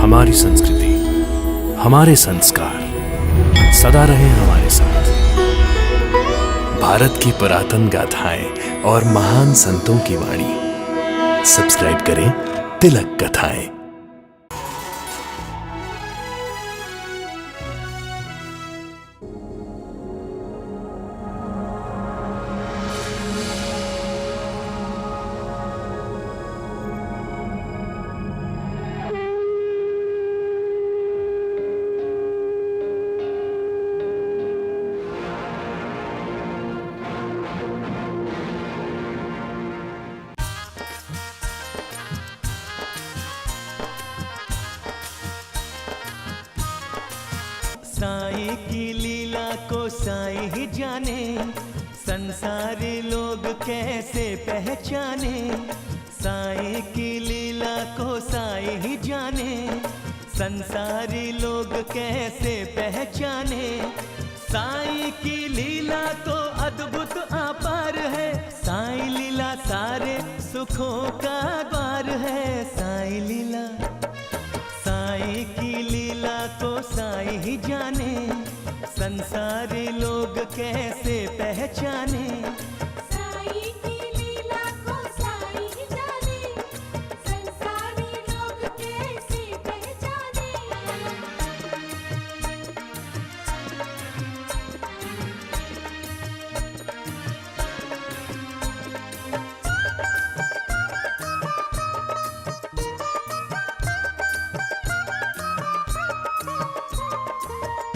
हमारी संस्कृति, हमारे संस्कार सदा रहे हमारे साथ। भारत की पुरातन गाथाएं और महान संतों की वाणी। सब्सक्राइब करें तिलक कथाएं। साईं की लीला को साईं ही जाने, संसारी लोग कैसे पहचाने। साईं की लीला को साईं ही जाने, संसारी लोग कैसे पहचाने। साईं की लीला तो अद्भुत अपार है, साईं लीला सारे सुखों का द्वार है। साईं लीला, साईं की लीला को साईं ही जाने, संसारी लोग कैसे पहचाने। साईं की लीला को साईं ही जाने, संसारी लोग कैसे पहचाने।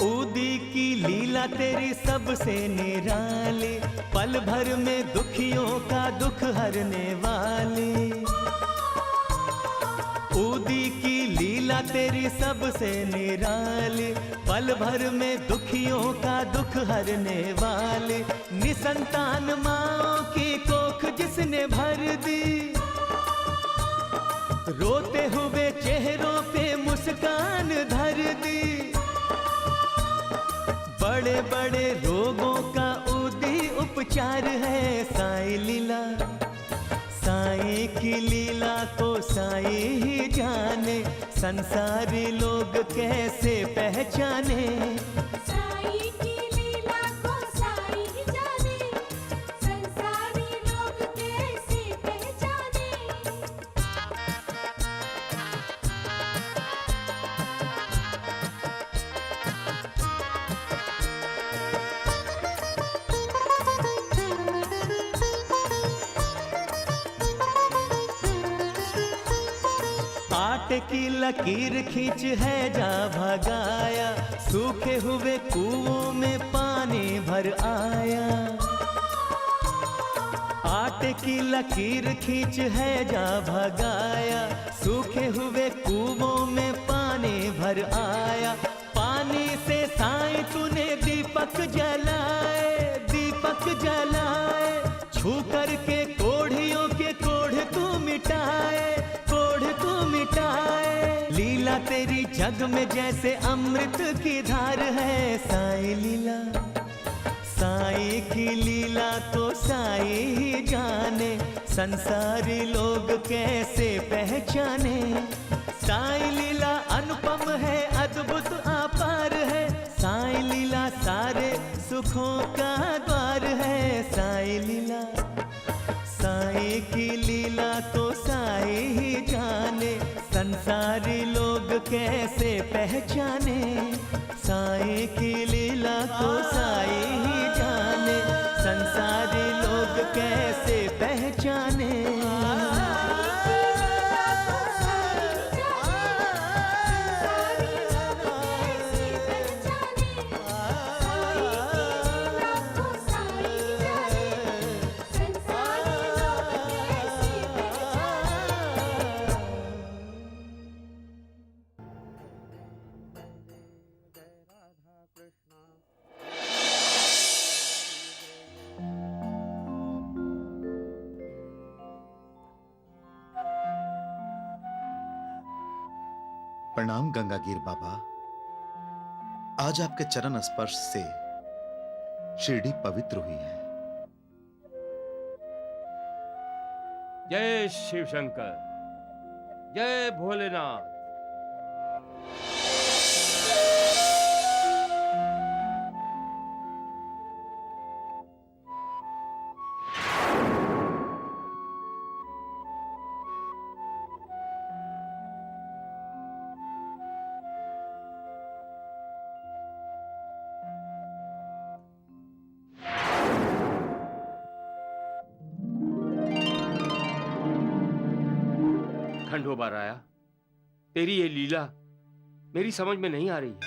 ऊदी की लीला तेरी सबसे निराली, पल भर में दुखियों का दुख हरने वाली। ऊदी की लीला तेरी सबसे निराली, पल भर में दुखियों का दुख हरने वाली। निसंतान माँओं की कोख जिसने भर दी, रोते हुए चेहरों पे मुस्कान धर दी। बड़े बड़े रोगों का ऊदी उपचार है साईं लीला। साईं की लीला को साईं ही जाने, संसारी लोग कैसे पहचाने। साईं की लीला को साईं ही जाने, संसारी लोग कैसे पहचाने। आटे की लकीर खींच है जा भगाया, सूखे हुए कुओं में पानी भर आया। आटे की लकीर खींच है जा भगाया, सूखे हुए कुओं में पानी भर आया। पानी से साईं तूने दीपक जलाए, दीपक जलाए। छू करके कोढ़ियों के कोढ़ तू मिटाए, कोढ़ तू मिटाए। लीला तेरी जग में जैसे अमृत की धार है साईं लीला। साईं की लीला तो साईं ही जाने, संसारी लोग कैसे पहचाने। साईं लीला अनुपम है, अद्भुत अपार है। साईं लीला सारे सुखों का द्वार है। साईं लीला, साईं की लीला तो साईं ही जाने, संसारी लोग कैसे पहचाने। साईं की लीला तो साईं ही जाने, संसारी लोग कैसे पहचाने। प्रणाम गंगागीर बाबा। आज आपके चरण स्पर्श से शिरडी पवित्र हुई है। जय शिव शंकर, जय भोलेनाथ। खंडोबा राया, तेरी ये लीला मेरी समझ में नहीं आ रही है।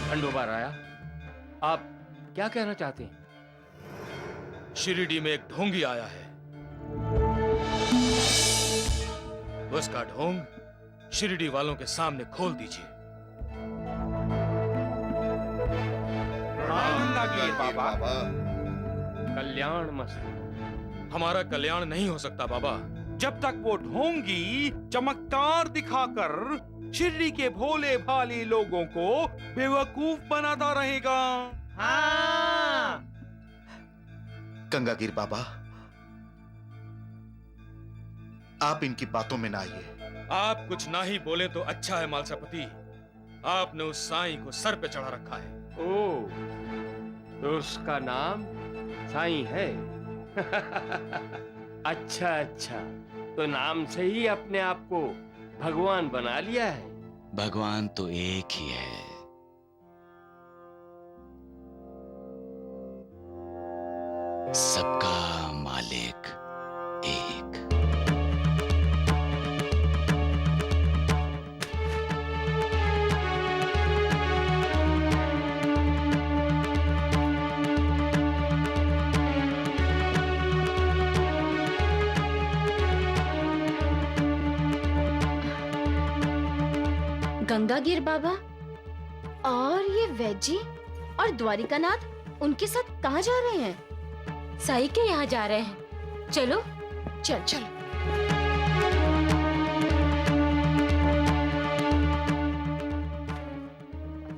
खंडोबा राया, आप क्या कहना चाहते हैं? शिरडी में एक ढोंगी आया है। उसका ढोंग शिरडी वालों के सामने खोल दीजिए। बाबा कल्याण मस्त। हमारा कल्याण नहीं हो सकता बाबा। जब तक वो ढोंगी चमत्कार दिखाकर शिरडी के भोले भाले लोगों को बेवकूफ बनाता रहेगा। हाँ। गंगागीर बाबा, आप इनकी बातों में ना आइए। आप कुछ ना ही बोले तो अच्छा है मालसापति। आपने उस साईं को सर पे चढ़ा रखा है। ओ, तो उसका नाम साईं है। अच्छा अच्छा, तो नाम से ही अपने आप को भगवान बना लिया है। भगवान तो एक ही है। सबका मालिक एक। गंगागीर बाबा और ये वैजी और द्वारिकानाथ उनके साथ कहाँ जा रहे हैं? साई के यहाँ जा रहे हैं। चलो चल चल।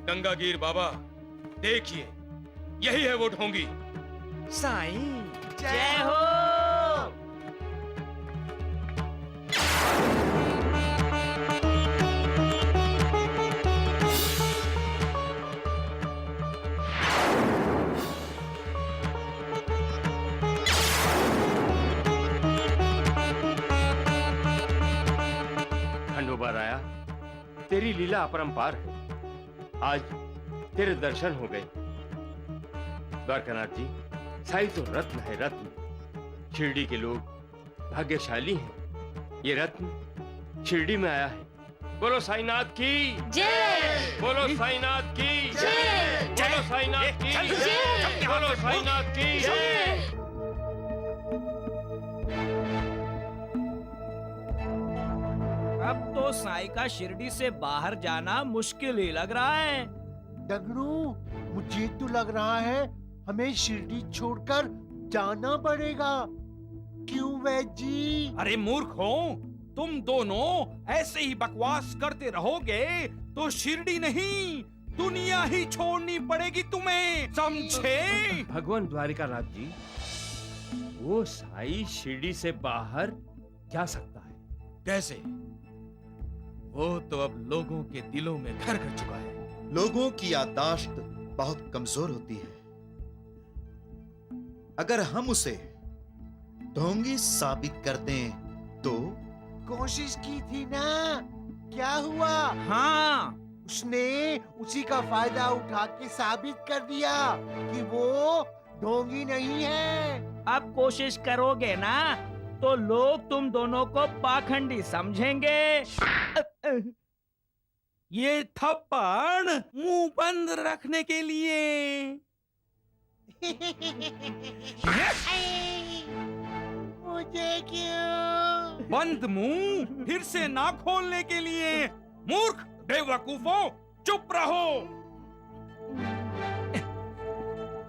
गंगागीर बाबा, देखिए यही है वो ढोंगी। साईं जय हो। खंडोबा राया, तेरी लीला अपरंपार है। आज तेरे दर्शन हो गए। द्वारकानाथ जी, साईं तो रत्न है, रत्न। शिरडी के लोग भाग्यशाली हैं। ये रत्न शिरडी में आया है। बोलो साईनाथ की जय। बोलो साईनाथ की जय। बोलो साईनाथ की जय। बोलो साईनाथ की जय। अब तो साईं का शिरडी से बाहर जाना मुश्किल ही लग रहा है। डगरू, मुझे तो लग रहा है हमें शिरडी छोड़कर जाना पड़ेगा। क्यों वैजी? अरे मूर्ख हो, तुम दोनों ऐसे ही बकवास करते रहोगे तो शिरडी नहीं दुनिया ही छोड़नी पड़ेगी तुम्हें, समझे? भगवान द्वारिकानाथ जी, वो साईं शिरडी से बाहर जा सकता है? कैसे? वो तो अब लोगों के दिलों में घर कर चुका है। लोगों की याददाश्त बहुत कमजोर होती है। अगर हम उसे ढोंगी साबित कर दें तो? कोशिश की थी ना, क्या हुआ? हाँ, उसने उसी का फायदा उठा के साबित कर दिया कि वो ढोंगी नहीं है। अब कोशिश करोगे ना तो लोग तुम दोनों को पाखंडी समझेंगे। ये थप्पड़ मुंह बंद रखने के लिए। मुझे क्यों? बंद मुंह फिर से ना खोलने के लिए। मूर्ख बेवकूफों, चुप रहो।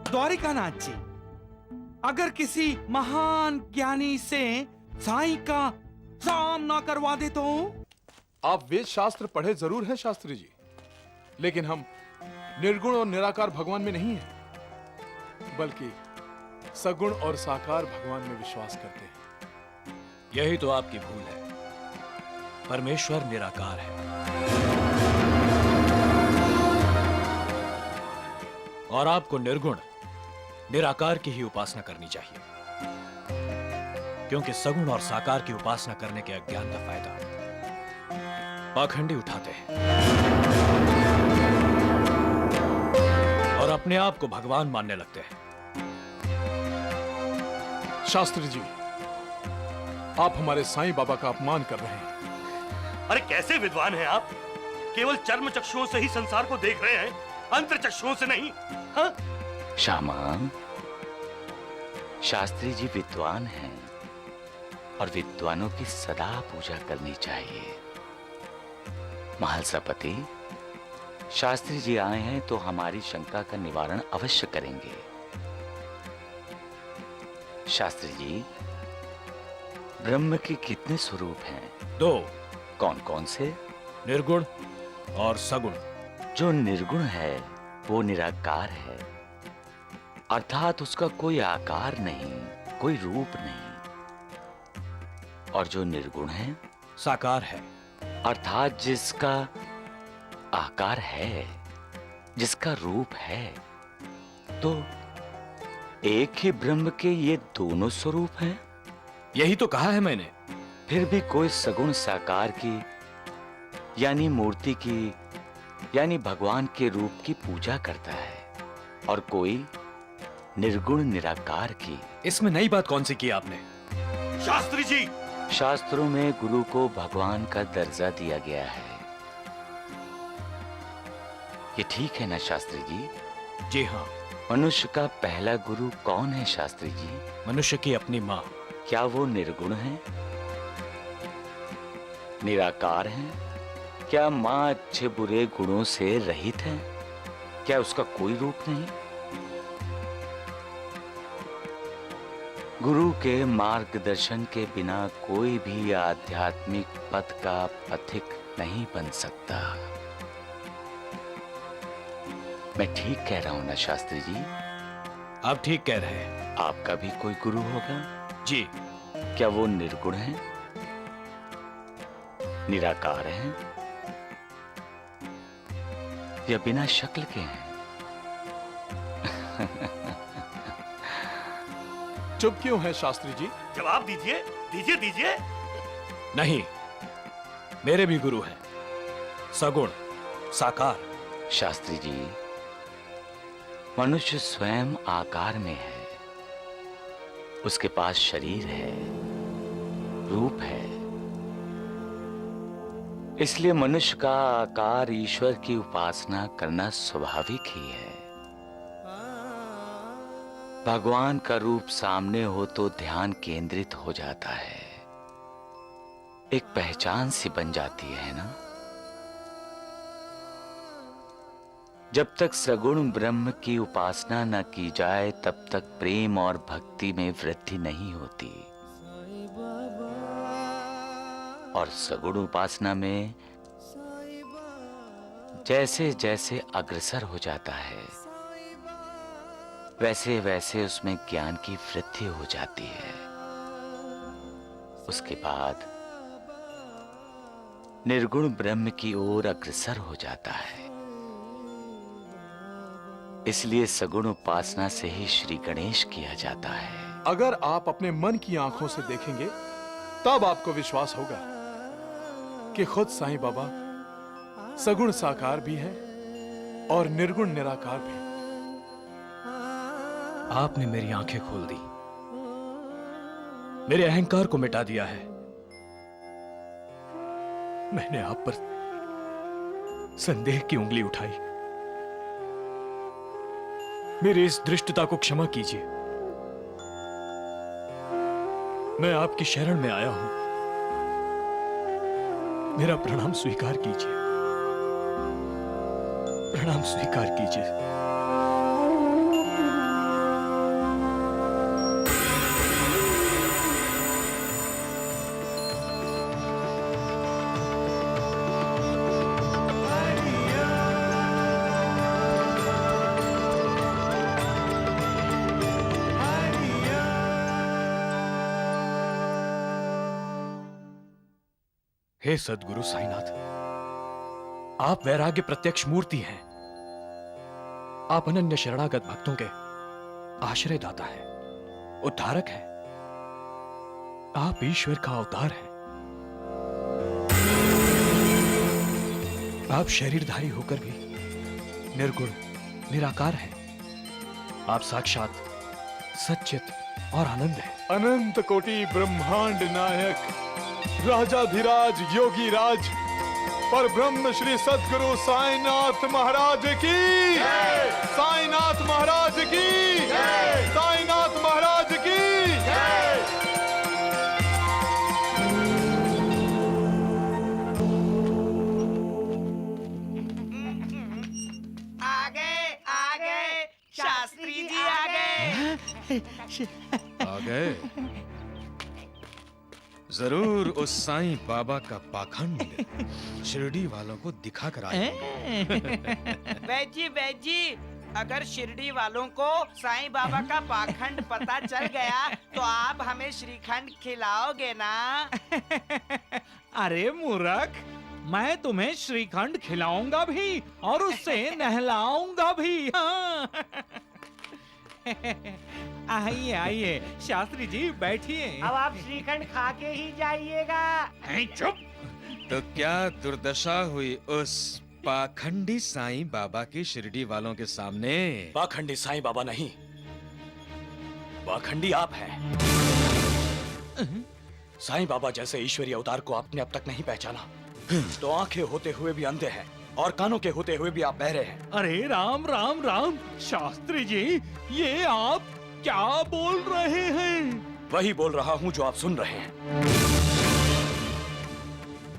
द्वारिकानाथ जी, अगर किसी महान ज्ञानी से साईं का सामना करवा दे तो? आप वेद शास्त्र पढ़े जरूर हैं शास्त्री जी, लेकिन हम निर्गुण और निराकार भगवान में नहीं हैं, बल्कि सगुण और साकार भगवान में विश्वास करते हैं। यही तो आपकी भूल है। परमेश्वर निराकार है और आपको निर्गुण निराकार की ही उपासना करनी चाहिए, क्योंकि सगुण और साकार की उपासना करने के अज्ञान का फायदा पाखंडी उठाते हैं और अपने आप को भगवान मानने लगते हैं। शास्त्री जी, आप हमारे साईं बाबा का अपमान कर रहे हैं। अरे कैसे विद्वान हैं आप? केवल चर्म चक्षुओं से ही संसार को देख रहे हैं, अंतर चक्षुओं से नहीं। हाँ? श्यामा, शास्त्री जी विद्वान हैं और विद्वानों की सदा पूजा करनी चाहिए। महालसापति, शास्त्री जी आए हैं तो हमारी शंका का निवारण अवश्य करेंगे। शास्त्री जी, ब्रह्म के कितने स्वरूप हैं? 2। कौन कौन से? निर्गुण और सगुण। जो निर्गुण है वो निराकार है, अर्थात उसका कोई आकार नहीं, कोई रूप नहीं। और जो निर्गुण है साकार है, अर्थात जिसका आकार है, जिसका रूप है। तो एक ही ब्रह्म के ये दोनों स्वरूप हैं? यही तो कहा है मैंने। फिर भी कोई सगुण साकार की यानी मूर्ति की यानी भगवान के रूप की पूजा करता है और कोई निर्गुण निराकार की। इसमें नई बात कौन सी की आपने? शास्त्री जी, शास्त्रों में गुरु को भगवान का दर्जा दिया गया है। ये ठीक है ना शास्त्री जी? जी हाँ। मनुष्य का पहला गुरु कौन है शास्त्री जी? मनुष्य की अपनी माँ। क्या वो निर्गुण है, निराकार है? क्या माँ अच्छे बुरे गुणों से रहित है? क्या उसका कोई रूप नहीं? गुरु के मार्गदर्शन के बिना कोई भी आध्यात्मिक पथ का पथिक नहीं बन सकता। मैं ठीक कह रहा हूं ना शास्त्री जी? आप ठीक कह रहे हैं। आपका भी कोई गुरु होगा? जी। क्या वो निर्गुण है, निराकार है या बिना शक्ल के हैं? चुप क्यों है शास्त्री जी? जवाब दीजिए, दीजिए दीजिए। नहीं, मेरे भी गुरु हैं, सगुण साकार। शास्त्री जी, मनुष्य स्वयं आकार में है, उसके पास शरीर है, रूप है। इसलिए मनुष्य का आकार ईश्वर की उपासना करना स्वाभाविक ही है। भगवान का रूप सामने हो तो ध्यान केंद्रित हो जाता है, एक पहचान सी बन जाती है ना। जब तक सगुण ब्रह्म की उपासना न की जाए तब तक प्रेम और भक्ति में वृद्धि नहीं होती, और सगुण उपासना में जैसे जैसे अग्रसर हो जाता है वैसे वैसे उसमें ज्ञान की वृद्धि हो जाती है। उसके बाद निर्गुण ब्रह्म की ओर अग्रसर हो जाता है। इसलिए सगुण उपासना से ही श्री गणेश किया जाता है। अगर आप अपने मन की आंखों से देखेंगे तब आपको विश्वास होगा कि खुद साईं बाबा सगुण साकार भी है और निर्गुण निराकार भी। आपने मेरी आंखें खोल दी, मेरे अहंकार को मिटा दिया है। मैंने आप पर संदेह की उंगली उठाई। मेरी इस दृष्टता को क्षमा कीजिए। मैं आपकी शरण में आया हूं, मेरा प्रणाम स्वीकार कीजिए, प्रणाम स्वीकार कीजिए। हे सद्गुरु साईनाथ, आप वैराग्य प्रत्यक्ष मूर्ति हैं। आप अनन्य शरणागत भक्तों के आश्रय दाता हैं, उद्धारक हैं। आप ईश्वर का अवतार हैं। आप शरीरधारी होकर भी निर्गुण निराकार हैं। आप साक्षात सच्चित और आनंद है। अनंत कोटि ब्रह्मांड नायक राजाधिराज योगी राज पर ब्रह्म श्री सद्गुरु साईनाथ महाराज की, साईनाथ महाराज की, साईनाथ महाराज की। शास्त्री जी आ गए। आ गए। जरूर उस साईं बाबा का पाखंड शिरडी वालों को दिखा कर आए। बैजी अगर शिरडी वालों को साईं बाबा का पाखंड पता चल गया तो आप हमें श्रीखंड खिलाओगे ना? अरे मूर्ख, मैं तुम्हें श्रीखंड खिलाऊंगा भी और उससे नहलाऊंगा भी। हाँ। आइए आइए शास्त्री जी बैठिए। अब आप श्रीखंड खा के ही जाइएगा। चुप। तो क्या दुर्दशा हुई उस पाखंडी साईं बाबा की शिरडी वालों के सामने? पाखंडी साईं बाबा नहीं, पाखंडी आप हैं। साईं बाबा जैसे ईश्वरीय अवतार को आपने अब तक नहीं पहचाना तो आंखें होते हुए भी अंधे हैं और कानों के होते हुए भी आप बहरे हैं। अरे राम राम राम शास्त्री जी, ये आप क्या बोल रहे हैं? वही बोल रहा हूं जो आप सुन रहे हैं।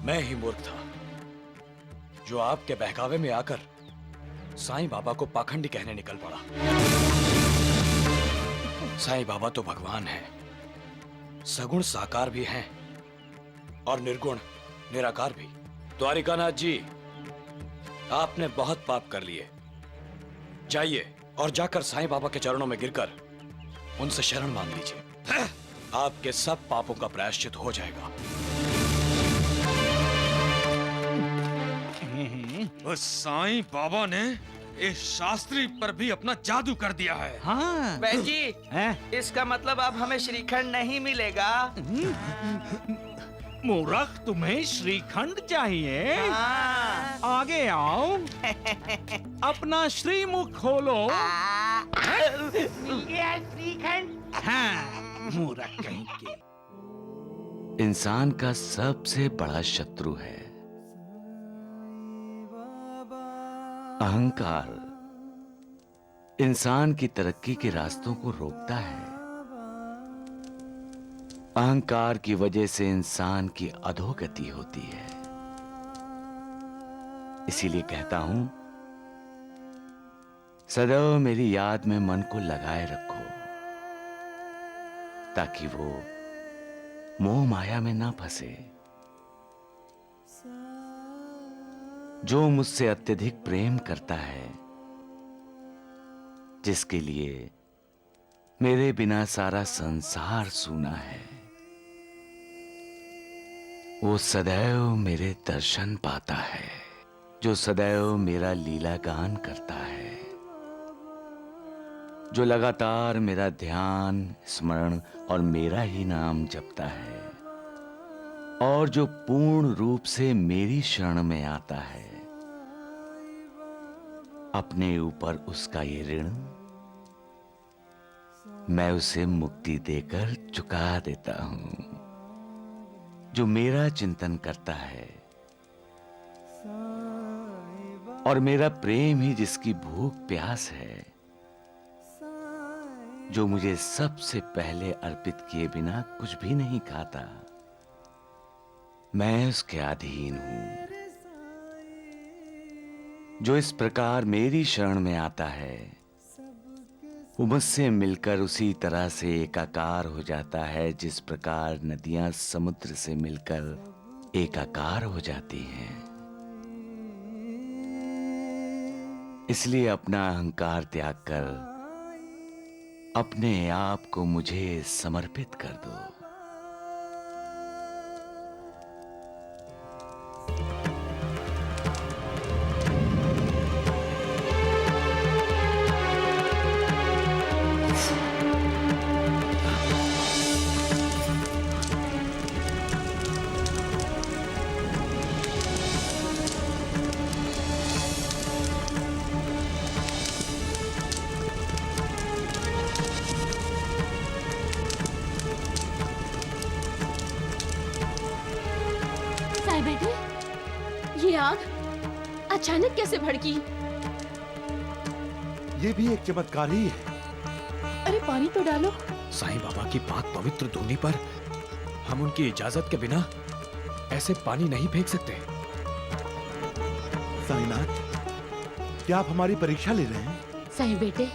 मैं ही मूर्ख था जो आपके बहकावे में आकर साईं बाबा को पाखंडी कहने निकल पड़ा। साईं बाबा तो भगवान है, सगुण साकार भी हैं और निर्गुण निराकार भी। द्वारिकानाथ जी, आपने बहुत पाप कर लिए। जाइए और जाकर साईं बाबा के चरणों में गिरकर उनसे शरण मांग लीजिए। आपके सब पापों का प्रायश्चित हो जाएगा। उस साईं बाबा ने इस शास्त्री पर भी अपना जादू कर दिया है। हाँ। बैजी, इसका मतलब अब हमें श्रीखंड नहीं मिलेगा। मूर्ख, तुम्हें श्रीखंड चाहिए? हाँ। आगे आओ, अपना श्रीमुख खोलो। मिल गया श्रीखंड। हाँ, मूर्ख कहीं के। इंसान का सबसे बड़ा शत्रु है अहंकार। इंसान की तरक्की के रास्तों को रोकता है। अहंकार की वजह से इंसान की अधोगति होती है। इसीलिए कहता हूं, सदैव मेरी याद में मन को लगाए रखो ताकि वो मोह माया में ना फंसे। जो मुझसे अत्यधिक प्रेम करता है, जिसके लिए मेरे बिना सारा संसार सूना है, वो सदैव मेरे दर्शन पाता है। जो सदैव मेरा लीला गान करता है, जो लगातार मेरा ध्यान स्मरण और मेरा ही नाम जपता है, और जो पूर्ण रूप से मेरी शरण में आता है, अपने ऊपर उसका ये ऋण मैं उसे मुक्ति देकर चुका देता हूं। जो मेरा चिंतन करता है और मेरा प्रेम ही जिसकी भूख प्यास है, जो मुझे सबसे पहले अर्पित किए बिना कुछ भी नहीं खाता, मैं उसके अधीन हूं। जो इस प्रकार मेरी शरण में आता है, वो मुझसे मिलकर उसी तरह से एकाकार हो जाता है जिस प्रकार नदियां समुद्र से मिलकर एकाकार हो जाती हैं। इसलिए अपना अहंकार त्याग कर अपने आप को मुझे समर्पित कर दो। आग अचानक कैसे भड़की? ये भी एक चमत्कार ही है। अरे पानी तो डालो। साईं बाबा की पाक पवित्र धुनी पर हम उनकी इजाजत के बिना ऐसे पानी नहीं फेंक सकते। साईनाथ, क्या आप हमारी परीक्षा ले रहे हैं? साईं बेटे,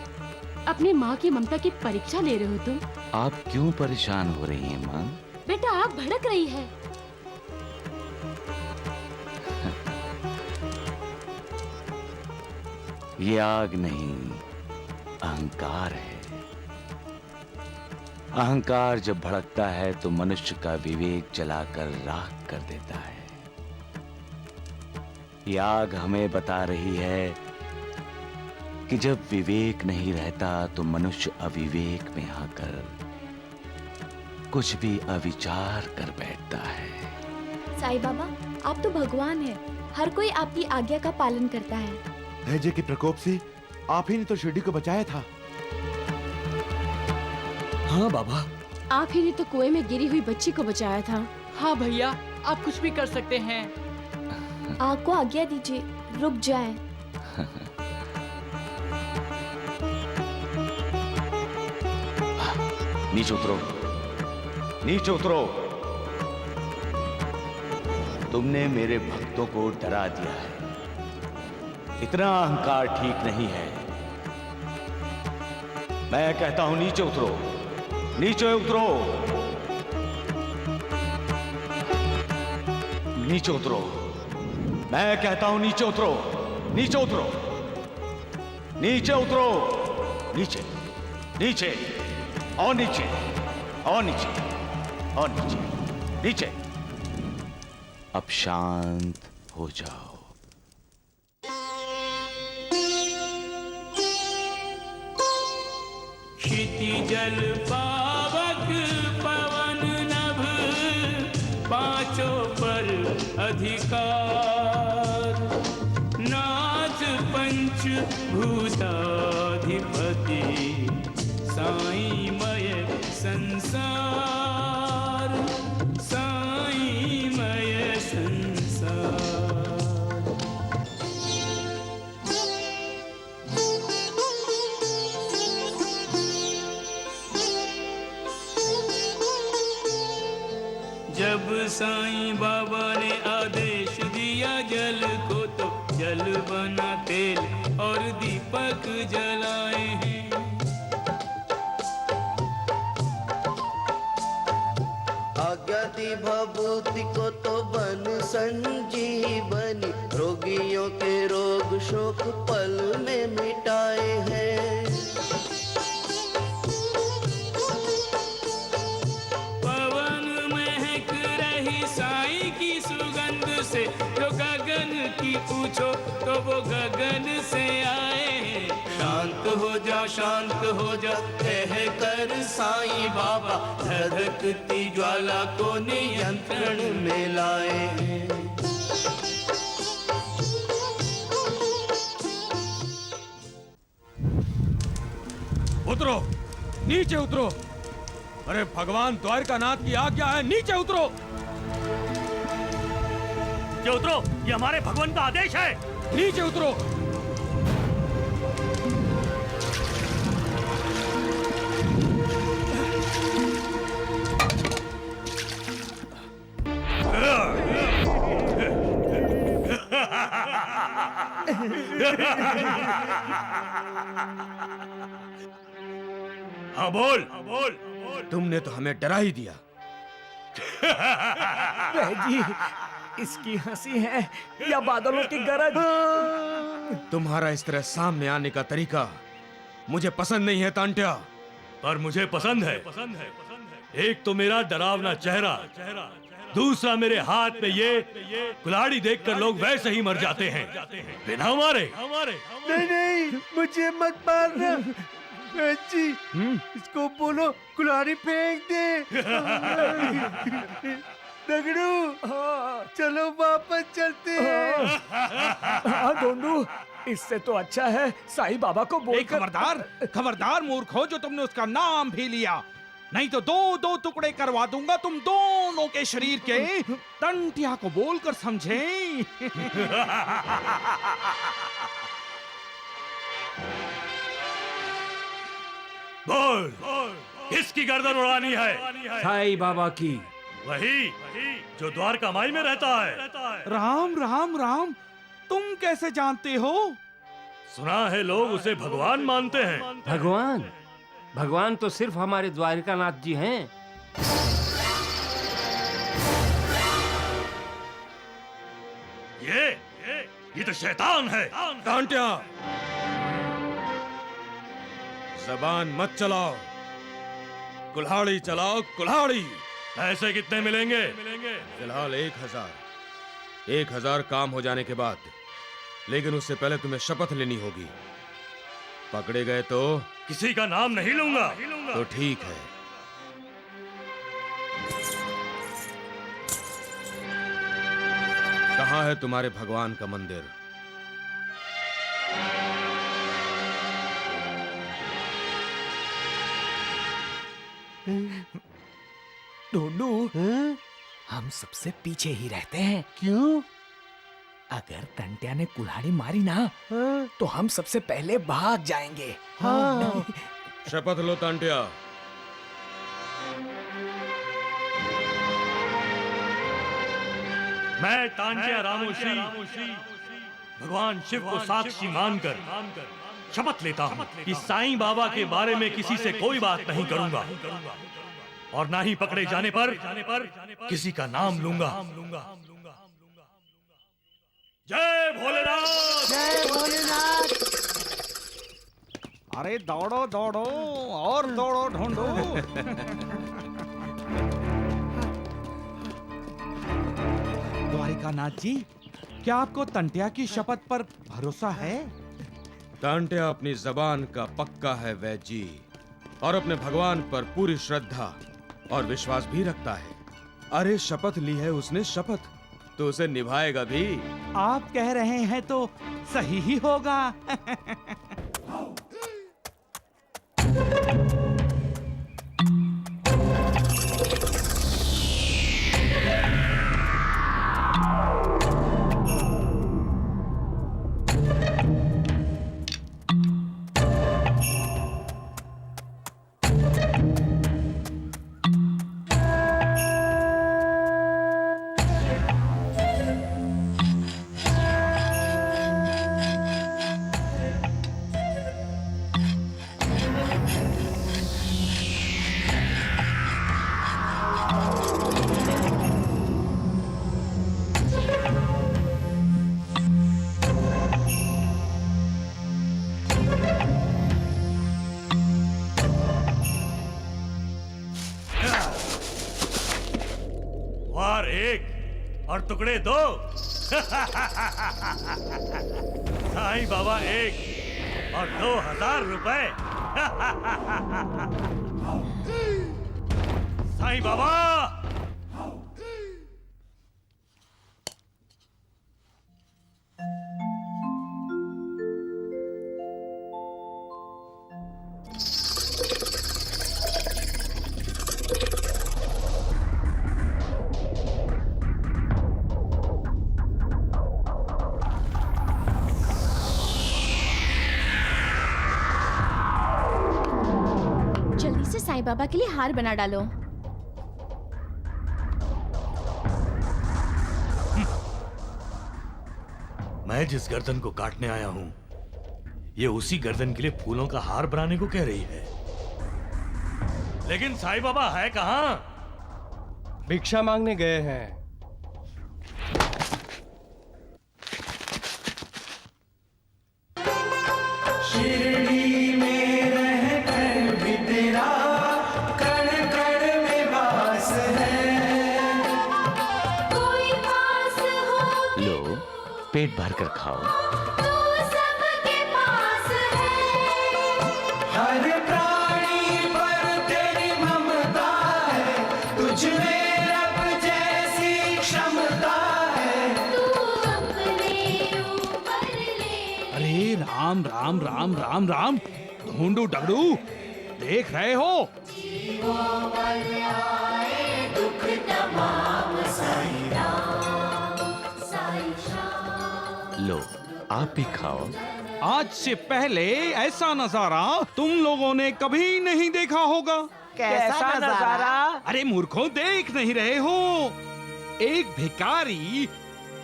अपनी माँ की ममता की परीक्षा ले रहे हो तुम? आप क्यों परेशान हो रही हैं माँ? बेटा आग भड़क रही है। ये आग नहीं, अहंकार है। अहंकार जब भड़कता है तो मनुष्य का विवेक जलाकर राख कर देता है। ये आग हमें बता रही है कि जब विवेक नहीं रहता तो मनुष्य अविवेक में आकर कुछ भी अविचार कर बैठता है। साईं बाबा, आप तो भगवान हैं। हर कोई आपकी आज्ञा का पालन करता है। हैजे के प्रकोप से आप ही ने तो शिरडी को बचाया था। हाँ बाबा, आप ही ने तो कुएं में गिरी हुई बच्ची को बचाया था। हाँ भैया, आप कुछ भी कर सकते हैं। आग को आज्ञा दीजिए, रुक जाए। नीचे उतरो, नीचे उतरो। तुमने मेरे भक्तों को डरा दिया है। इतना अहंकार ठीक नहीं है। मैं कहता हूं नीचे उतरो, नीचे उतरो, नीचे उतरो। मैं कहता हूं नीचे उतरो, नीचे उतरो, नीचे उतरो, नीचे, नीचे और नीचे और नीचे और नीचे, नीचे। अब शांत हो जाओ। क्षितिजल पावक पवन नभ पांचों पर अधिकार, नाथ पंच भूताधिपति साईमय संसार, साईमय संसार। जब साईं बाबा ने आदेश दिया जल को, तो जल बना तेल और दीपक जलाए हैं। आज्ञा दी भभूति को तो बन संजीवनी, रोगियों के रोग शोक पल में मिटाए हैं। से जो गगन की पूछो तो वो गगन से आए। शांत हो जा कह कर साईं बाबा, धधकती ज्वाला को नियंत्रण में लाए। उतरो, नीचे उतरो। अरे भगवान द्वारकानाथ की आज्ञा है, नीचे उतरो। नीचे उतरो, ये हमारे भगवान का आदेश है। नीचे उतरो। हाँ बोल। तुमने तो हमें डरा ही दिया। जी, इसकी हंसी है या बादलों की गरज? तुम्हारा इस तरह सामने आने का तरीका मुझे पसंद नहीं है तांट्या। पर मुझे पसंद है। एक तो मेरा डरावना चेहरा, दूसरा मेरे हाथ में ये कुल्हाड़ी देखकर लोग वैसे ही मर जाते हैं बिना मारे। नहीं, मुझे मत मारना। जी, इसको बोलो कुल्हाड़ी फेंक दे। दगड़ू, चलो वापस चलते हैं। हाँ गोंडू, इससे तो अच्छा है साईं बाबा को बोल। खबरदार, खबरदार मूर्खो, जो तुमने उसका नाम भी लिया। नहीं तो दो दो टुकड़े करवा दूंगा तुम दोनों के शरीर के। टंटिया को बोलकर समझे। बोल, किसकी गर्दन उड़ानी है? साईं बाबा की। वही जो द्वारका माई में रहता है। राम राम राम, तुम कैसे जानते हो? सुना है लोग उसे भगवान मानते हैं। भगवान? भगवान तो सिर्फ हमारे द्वारिकानाथ जी हैं। ये तो शैतान है। टांटिया, जबान मत चलाओ, कुल्हाड़ी चलाओ, कुल्हाड़ी। पैसे कितने मिलेंगे? फिलहाल 1000। 1000 काम हो जाने के बाद, लेकिन उससे पहले तुम्हें शपथ लेनी होगी। पकड़े गए तो किसी का नाम नहीं लूंगा। तो ठीक है। कहाँ है तुम्हारे भगवान का मंदिर? ढूंढू, हम सबसे पीछे ही रहते हैं। क्यों? अगर टंटिया ने कुल्हाड़ी मारी ना, तो हम सबसे पहले भाग जाएंगे। हाँ। शपथ लो टांटिया। मैं टांटिया रामोशी भगवान शिव को साक्षी मानकर शपथ लेता हूँ कि साईं बाबा के बारे में किसी से कोई बात नहीं करूंगा और ना ही पकड़े जाने पर किसी का नाम लूंगा। जय भोलेनाथ! जय भोलेनाथ! अरे दौड़ो दौड़ो और दौड़ो ढूंढो। द्वारिकानाथ जी, क्या आपको टंटिया की शपथ पर भरोसा है? टांटिया अपनी जबान का पक्का है वैद्य जी, और अपने भगवान पर पूरी श्रद्धा और विश्वास भी रखता है। अरे शपथ ली है उसने, शपथ तो उसे निभाएगा भी। आप कह रहे हैं तो सही ही होगा। वार एक और टुकड़े दो। साईं बाबा 1 और 2000 रुपए। साईं बाबा! साईं बाबा के लिए हार बना डालो। मैं जिस गर्दन को काटने आया हूं, ये उसी गर्दन के लिए फूलों का हार बनाने को कह रही है। लेकिन साईं बाबा है कहां? भिक्षा मांगने गए हैं। शिरडी में रहकर भी तेरा कण कण में वास है। कोई पास हो लो, पेट भर कर खाओ। तू सबके पास है। हर प्राणी पर तेरी ममता है, तुझ में रब जैसी क्षमता है। तू अपने ऊपर ले। अरे राम राम राम राम राम, ढूंढू डगड़ू, देख रहे हो दुख तमाम साईं राम, साईं श्याम। लो आप भी खाओ। आज से पहले ऐसा नजारा तुम लोगों ने कभी नहीं देखा होगा। कैसा नजारा? अरे मूर्खों, देख नहीं रहे हो? एक भिखारी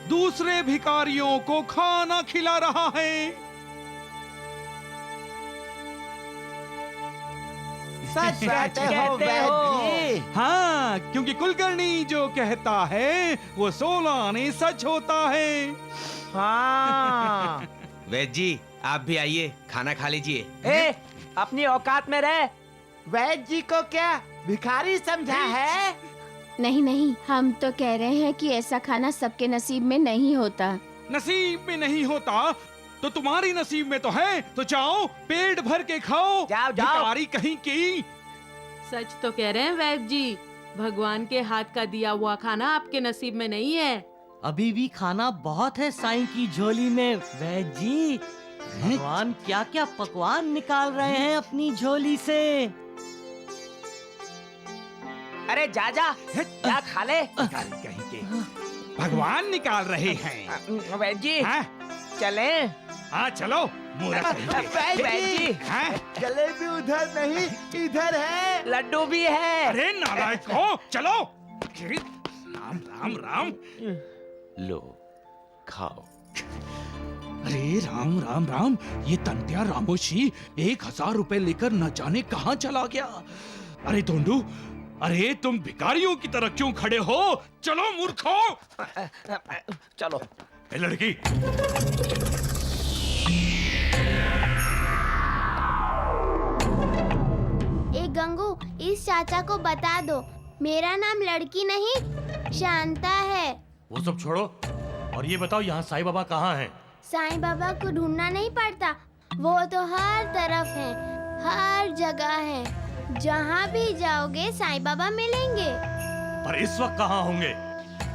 दूसरे भिखारियों को खाना खिला रहा है। सच कहते हो वैद्य। हाँ, क्योंकि कुलकर्णी जो कहता है वो 16 आने सच होता है। हाँ। वैद्य जी आप भी आइए, खाना खा लीजिए। ए, अपनी औकात में रह। वैद्य जी को क्या भिखारी समझा है? नहीं नहीं, हम तो कह रहे हैं कि ऐसा खाना सबके नसीब में नहीं होता। नसीब में नहीं होता तो तुम्हारी नसीब में तो है। तो जाओ पेट भर के खाओ। जाओ जाओ। भिखारी कहीं की। सच तो कह रहे हैं वैद्य जी, भगवान के हाथ का दिया हुआ खाना आपके नसीब में नहीं है। अभी भी खाना बहुत है साईं की झोली में। वैद्य जी, भगवान क्या क्या पकवान निकाल रहे हैं अपनी झोली से। अरे जा जा, क्या खा ले। कहीं के भगवान निकाल रहे हैं। वैद्य जी चले। हाँ चलो। वैद्य जी जलेबी उधर नहीं, इधर है। लड्डू भी है। अरे नालायक हो, चलो। राम राम राम। लो खाओ। अरे राम राम राम, ये तंटिया रामोशी 1000 रुपए लेकर न जाने कहाँ चला गया। अरे धोंडू, अरे तुम भिखारियों की तरह क्यों खड़े हो? चलो मूर्खो। चलो। ए लड़की, ए गंगू, इस चाचा को बता दो मेरा नाम लड़की नहीं शांता है। वो सब छोड़ो और ये बताओ यहाँ साईं बाबा कहाँ हैं? साईं बाबा को ढूंढना नहीं पड़ता, वो तो हर तरफ है, हर जगह है। जहाँ भी जाओगे साईं बाबा मिलेंगे। पर इस वक्त कहाँ होंगे?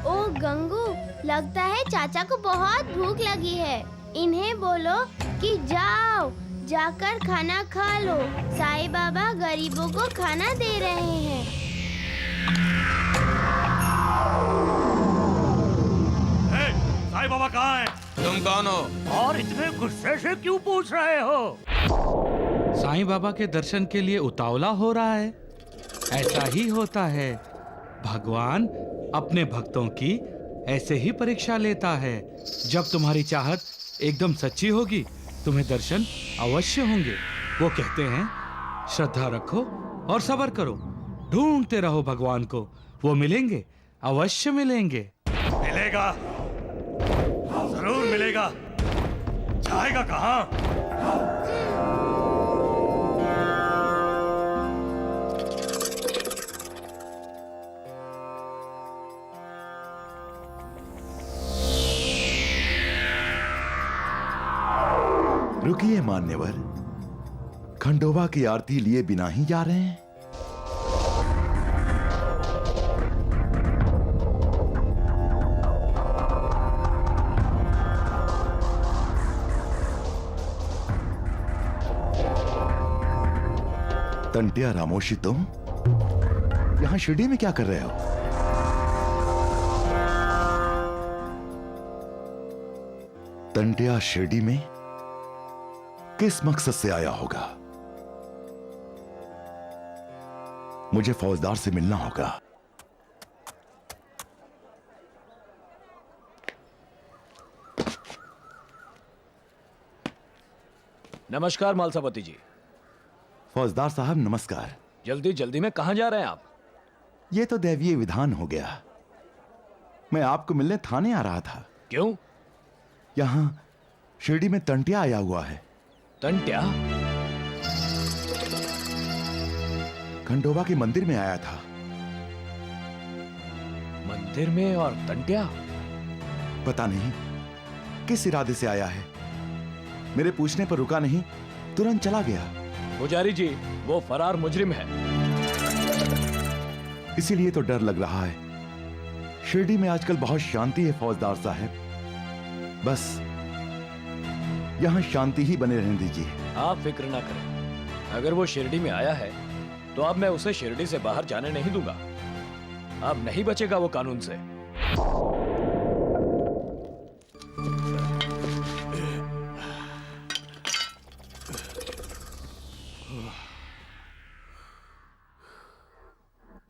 ओ गंगू, लगता है चाचा को बहुत भूख लगी है। इन्हें बोलो कि जाओ जाकर खाना खा लो, साईं बाबा गरीबों को खाना दे रहे हैं। साईं बाबा कहाँ हैं? तुम कौन हो और इतने गुस्से से क्यों पूछ रहे हो? साईं बाबा के दर्शन के लिए उतावला हो रहा है। ऐसा ही होता है, भगवान अपने भक्तों की ऐसे ही परीक्षा लेता है। जब तुम्हारी चाहत एकदम सच्ची होगी, तुम्हें दर्शन अवश्य होंगे। वो कहते हैं श्रद्धा रखो और सब्र करो, ढूंढते रहो भगवान को, वो मिलेंगे, अवश्य मिलेंगे। मिलेगा, जरूर मिलेगा। जाएगा कहाँ? रुकिए मान्यवर, खंडोबा की आरती लिए बिना ही जा रहे हैं? तंटिया रामोशी, तुम यहां शिरडी में क्या कर रहे हो? तंटिया शिरडी में किस मकसद से आया होगा? मुझे फौजदार से मिलना होगा। नमस्कार मालसापति जी। फौजदार साहब नमस्कार। जल्दी जल्दी में कहां जा रहे हैं आप? ये तो दैवीय विधान हो गया। मैं आपको मिलने थाने आ रहा था। क्यों? यहां शिरडी में तंटिया आया हुआ है। तंटिया? खंडोबा के मंदिर में आया था। मंदिर में और तंटिया? पता नहीं किस इरादे से आया है। मेरे पूछने पर रुका नहीं, तुरंत चला गया। पुजारी जी, वो फरार मुजरिम है। इसीलिए तो डर लग रहा है। शिरडी में आजकल बहुत शांति है फौजदार साहब। बस यहां शांति ही बने रहने दीजिए। आप फिक्र ना करें। अगर वो शिरडी में आया है तो अब मैं उसे शिरडी से बाहर जाने नहीं दूंगा। अब नहीं बचेगा वो कानून से।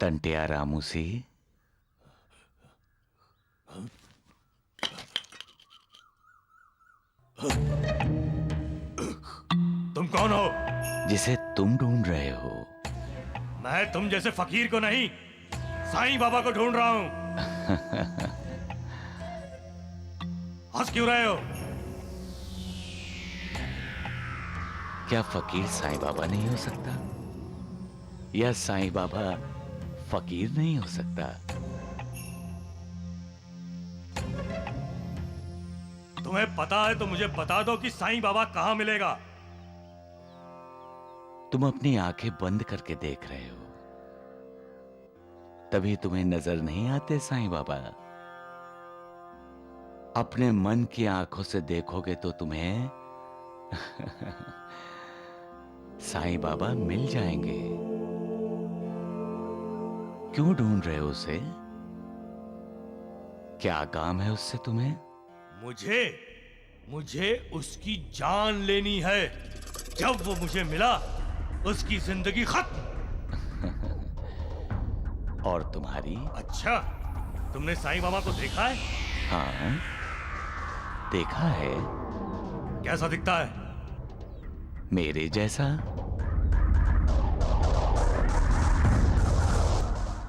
टंटिया रामू सी, तुम कौन हो? जिसे तुम ढूंढ रहे हो। मैं तुम जैसे फकीर को नहीं, साईं बाबा को ढूंढ रहा हूं। हंस क्यों रहे हो? क्या फकीर साईं बाबा नहीं हो सकता, या साईं बाबा फकीर नहीं हो सकता? तुम्हें पता है तो मुझे बता दो कि साईं बाबा कहां मिलेगा। तुम अपनी आंखें बंद करके देख रहे हो, तभी तुम्हें नजर नहीं आते साईं बाबा। अपने मन की आंखों से देखोगे तो तुम्हें साईं बाबा मिल जाएंगे। क्यों ढूंढ रहे हो उसे? क्या काम है उससे तुम्हें? मुझे उसकी जान लेनी है। जब वो मुझे मिला, उसकी जिंदगी खत्म। और तुम्हारी? अच्छा, तुमने साईं बाबा को देखा है? हाँ, देखा है। कैसा दिखता है? मेरे जैसा।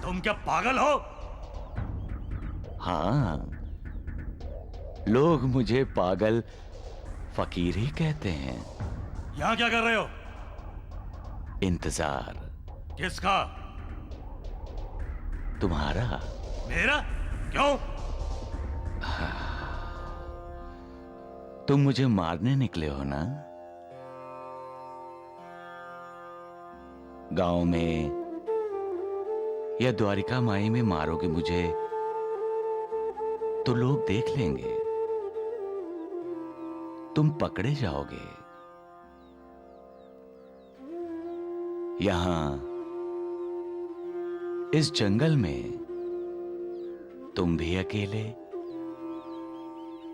तुम क्या पागल हो? हाँ, लोग मुझे पागल फकीर ही कहते हैं। यहां क्या कर रहे हो? इंतजार। किसका? तुम्हारा। मेरा? क्यों? तुम मुझे मारने निकले हो ना? गांव में या द्वारिका माई में मारोगे मुझे तो लोग देख लेंगे, तुम पकड़े जाओगे। यहां इस जंगल में तुम भी अकेले,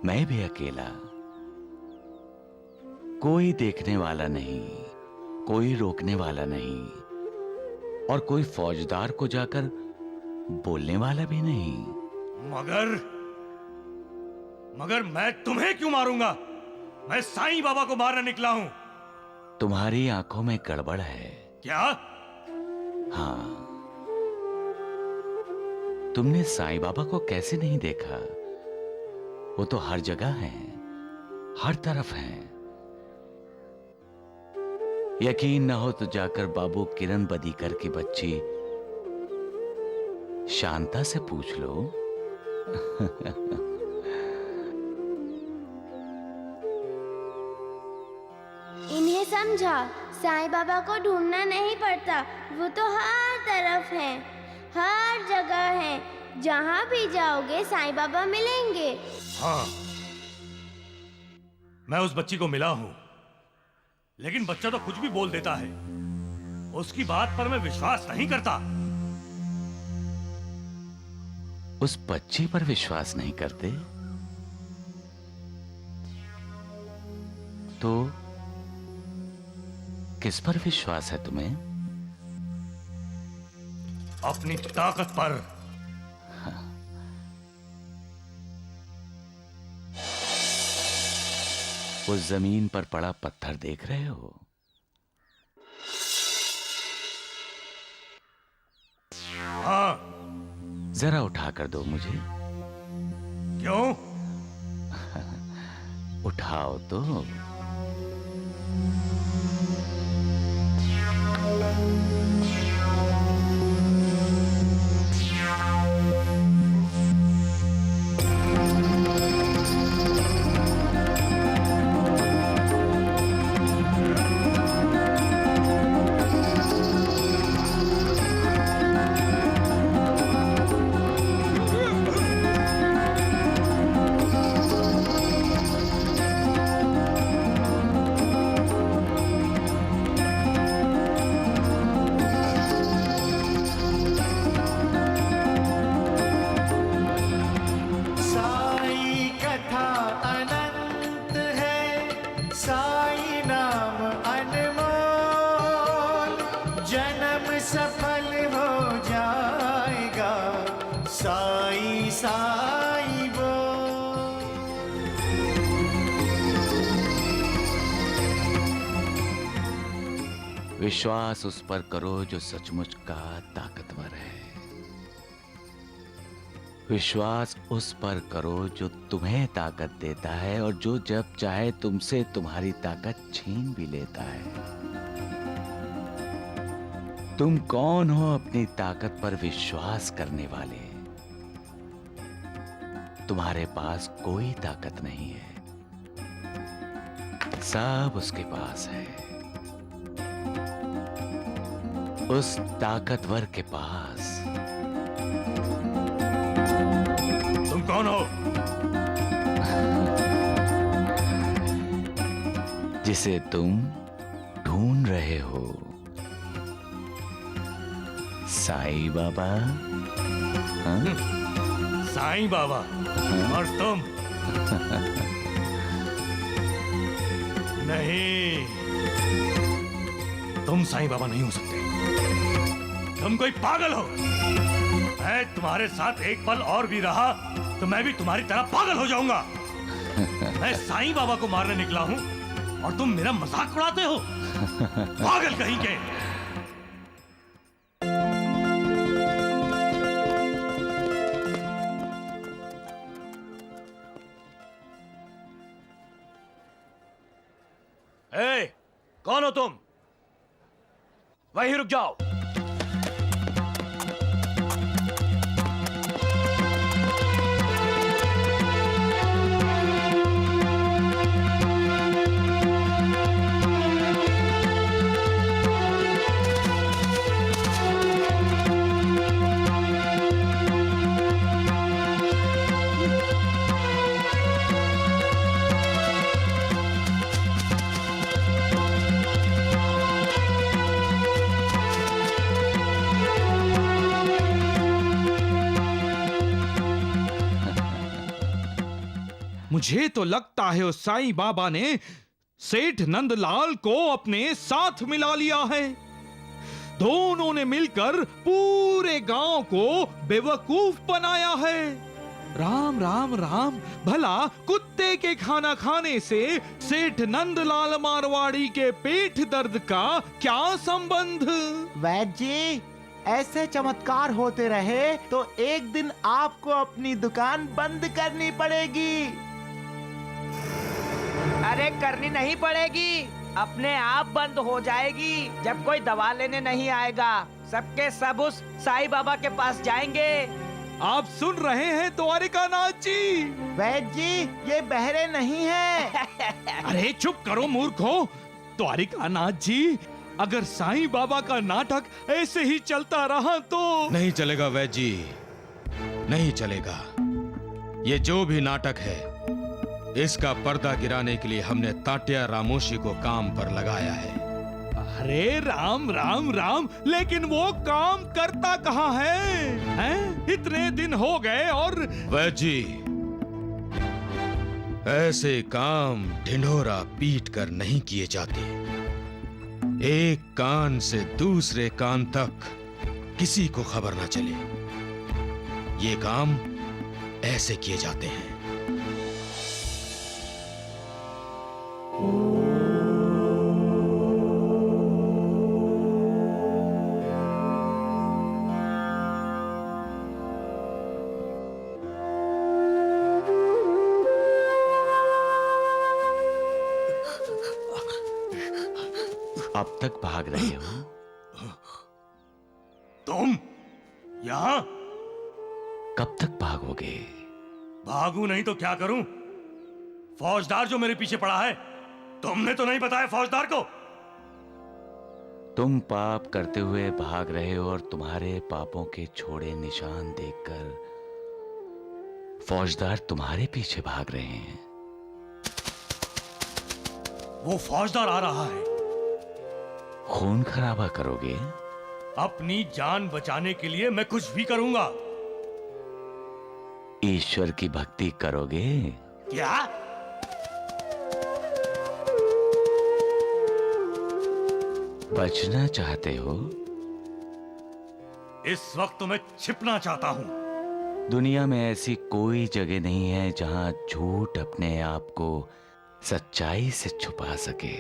मैं भी अकेला। कोई देखने वाला नहीं, कोई रोकने वाला नहीं, और कोई फौजदार को जाकर बोलने वाला भी नहीं। मगर मैं तुम्हें क्यों मारूंगा? मैं साईं बाबा को मारने निकला हूं। तुम्हारी आंखों में गड़बड़ है। क्या? हाँ, तुमने साईं बाबा को कैसे नहीं देखा? वो तो हर जगह हैं, हर तरफ हैं। यकीन न हो तो जाकर बाबू किरण बदीकर की बच्ची शांता से पूछ लो। इन्हें समझा, साईं बाबा को ढूंढना नहीं पड़ता, वो तो हर तरफ है, हर जगह है। जहाँ भी जाओगे साईं बाबा मिलेंगे। हाँ, मैं उस बच्ची को मिला हूं, लेकिन बच्चा तो कुछ भी बोल देता है। उसकी बात पर मैं विश्वास नहीं करता। उस बच्ची पर विश्वास नहीं करते तो किस पर विश्वास है तुम्हें? अपनी ताकत पर। उस जमीन पर पड़ा पत्थर देख रहे हो? हाँ। जरा उठा कर दो मुझे। क्यों? उठाओ तो। साई नाम अनमोल, जन्म सफल हो जाएगा, साई साई बोल। विश्वास उस पर करो जो सचमुच का ताकतवर है। विश्वास उस पर करो जो तुम्हें ताकत देता है और जो जब चाहे तुमसे तुम्हारी ताकत छीन भी लेता है। तुम कौन हो अपनी ताकत पर विश्वास करने वाले? तुम्हारे पास कोई ताकत नहीं है, सब उसके पास है, उस ताकतवर के पास। तुम कौन हो? जिसे तुम ढूंढ रहे हो, साईं बाबा। हाँ? साईं बाबा और तुम? नहीं, तुम साईं बाबा नहीं हो सकते। तुम कोई पागल हो। मैं तुम्हारे साथ एक पल और भी रहा तो मैं भी तुम्हारी तरह पागल हो जाऊंगा। मैं साईं बाबा को मारने निकला हूं और तुम मेरा मजाक उड़ाते हो। पागल कहीं के। ए, कौन हो तुम? वहीं रुक जाओ। मुझे तो लगता है उस साईं बाबा ने सेठ नंदलाल को अपने साथ मिला लिया है। दोनों ने मिलकर पूरे गांव को बेवकूफ बनाया है। राम राम राम, भला कुत्ते के खाना खाने से सेठ नंदलाल मारवाड़ी के पेट दर्द का क्या संबंध? वैद्य जी, ऐसे चमत्कार होते रहे तो एक दिन आपको अपनी दुकान बंद करनी पड़ेगी। अरे करनी नहीं पड़ेगी, अपने आप बंद हो जाएगी जब कोई दवा लेने नहीं आएगा। सबके सब उस साईं बाबा के पास जाएंगे। आप सुन रहे हैं द्वारिकानाथ जी? वैद्य जी, ये बहरे नहीं है। अरे चुप करो मूर्खो। द्वारिकानाथ जी, अगर साईं बाबा का नाटक ऐसे ही चलता रहा तो नहीं चलेगा वैद्य जी, नहीं चलेगा। ये जो भी नाटक है, इसका पर्दा गिराने के लिए हमने तात्या रामोशी को काम पर लगाया है। अरे राम राम राम, लेकिन वो काम करता कहाँ है? हैं? इतने दिन हो गए और वैद्य जी, ऐसे काम ढिंढोरा पीट कर नहीं किए जाते। एक कान से दूसरे कान तक किसी को खबर ना चले। ये काम ऐसे किए जाते हैं। अब तक भाग रहे हो? तुम यहाँ? कब तक भागोगे? भागू नहीं तो क्या करूं? फौजदार जो मेरे पीछे पड़ा है, तुमने तो नहीं बताया फौजदार को? तुम पाप करते हुए भाग रहे हो और तुम्हारे पापों के छोड़े निशान देखकर फौजदार तुम्हारे पीछे भाग रहे हैं। वो फौजदार आ रहा है। खून खराबा करोगे? अपनी जान बचाने के लिए मैं कुछ भी करूंगा। ईश्वर की भक्ति करोगे? क्या? बचना चाहते हो? इस वक्त मैं छिपना चाहता हूँ। दुनिया में ऐसी कोई जगह नहीं है जहां झूठ अपने आप को सच्चाई से छुपा सके।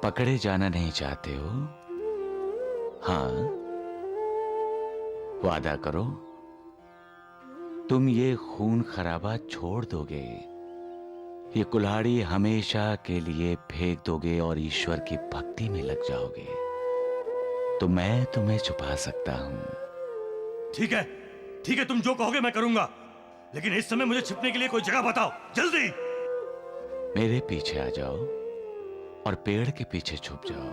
पकड़े जाना नहीं चाहते हो? हाँ, वादा करो तुम ये खून खराबा छोड़ दोगे, ये कुल्हाड़ी हमेशा के लिए फेंक दोगे और ईश्वर की भक्ति में लग जाओगे, तो मैं तुम्हें छुपा सकता हूं। ठीक है, ठीक है, तुम जो कहोगे मैं करूंगा, लेकिन इस समय मुझे छिपने के लिए कोई जगह बताओ, जल्दी। मेरे पीछे आ जाओ और पेड़ के पीछे छुप जाओ।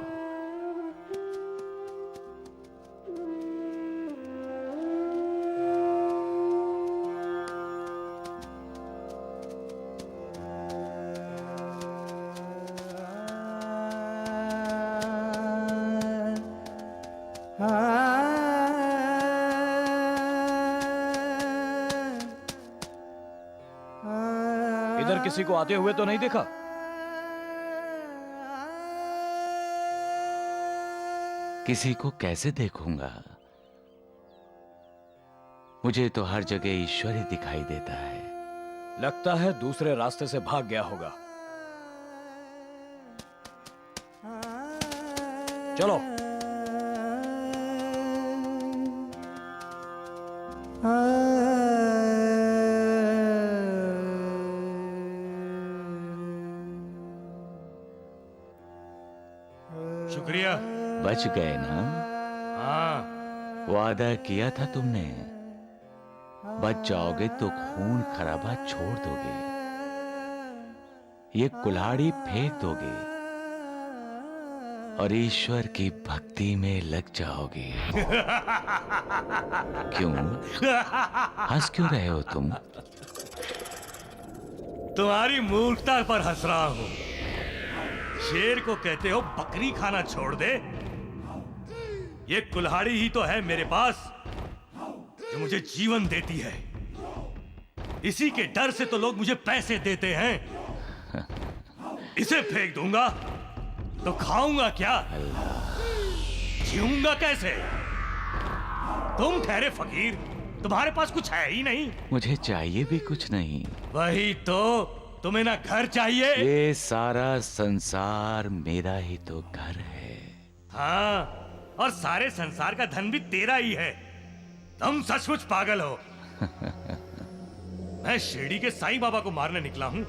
इधर किसी को आते हुए तो नहीं देखा? किसी को कैसे देखूंगा? मुझे तो हर जगह ईश्वर ही दिखाई देता है। लगता है दूसरे रास्ते से भाग गया होगा। चलो। शुक्रिया। बच गए ना? हाँ। वादा किया था तुमने, बच जाओगे तो खून खराबा छोड़ दोगे, ये कुल्हाड़ी फेंक दोगे और ईश्वर की भक्ति में लग जाओगे। क्यों हंस क्यों रहे हो तुम? तुम्हारी मूर्खता पर हंस रहा हूं। शेर को कहते हो बकरी खाना छोड़ दे, ये कुल्हाड़ी ही तो है मेरे पास जो मुझे जीवन देती है। इसी के डर से तो लोग मुझे पैसे देते हैं। इसे फेंक दूंगा तो खाऊंगा क्या? जीऊंगा कैसे? तुम ठहरे फकीर, तुम्हारे पास कुछ है ही नहीं। मुझे चाहिए भी कुछ नहीं। वही तो, तुम्हें ना घर चाहिए। ये सारा संसार मेरा ही तो घर है। हाँ, और सारे संसार का धन भी तेरा ही है। तुम सचमुच पागल हो। मैं शिरडी के साईं बाबा को मारने निकला हूं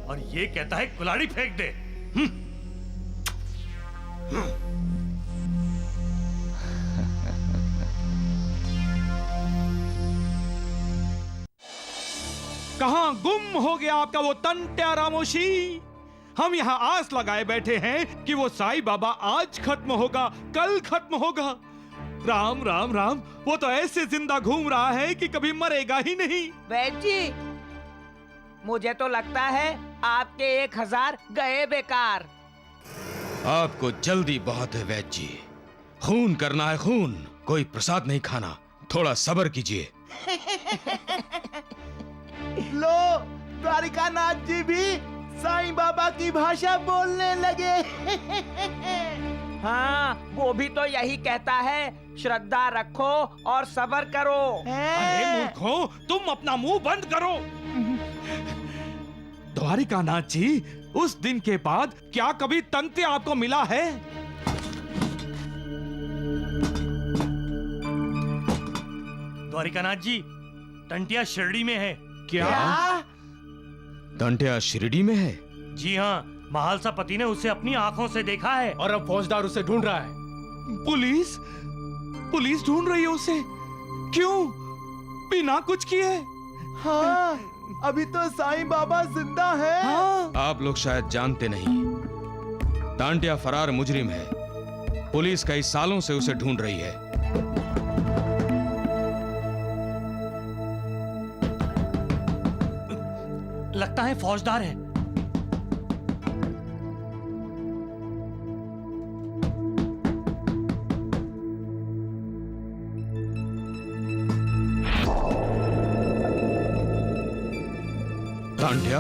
और ये कहता है कुल्हाड़ी फेंक दे। कहां गुम हो गया आपका वो तंट्या रामोशी? हम यहाँ आस लगाए बैठे हैं कि वो साईं बाबा आज खत्म होगा, कल खत्म होगा। राम राम राम, वो तो ऐसे जिंदा घूम रहा है कि कभी मरेगा ही नहीं। वैद्य जी, मुझे तो लगता है आपके 1000 गए बेकार। आपको जल्दी बहुत है वैद्य जी, खून करना है खून, कोई प्रसाद नहीं खाना, थोड़ा सब्र कीजिए। लो, द्वारिकानाथ जी भी साईं बाबा की भाषा बोलने लगे। हाँ, वो भी तो यही कहता है, श्रद्धा रखो और सब्र करो। अरे मूर्खों, तुम अपना मुंह बंद करो। द्वारिकानाथ जी, उस दिन के बाद क्या कभी तंत्या आपको मिला है? द्वारिकानाथ जी, टंटिया शिरडी में है। क्या? टंटिया शिरडी में है? जी हाँ, महालसा पति ने उसे अपनी आंखों से देखा है। और अब फौजदार उसे ढूंढ रहा है। पुलिस? पुलिस ढूंढ रही है उसे? क्यों? बिना कुछ किए? हाँ, अभी तो साईं बाबा जिंदा है। हाँ। आप लोग शायद जानते नहीं, टांटिया फरार मुजरिम है। पुलिस कई सालों से उसे ढूंढ रही है। लगता है फौजदार है। टांटिया,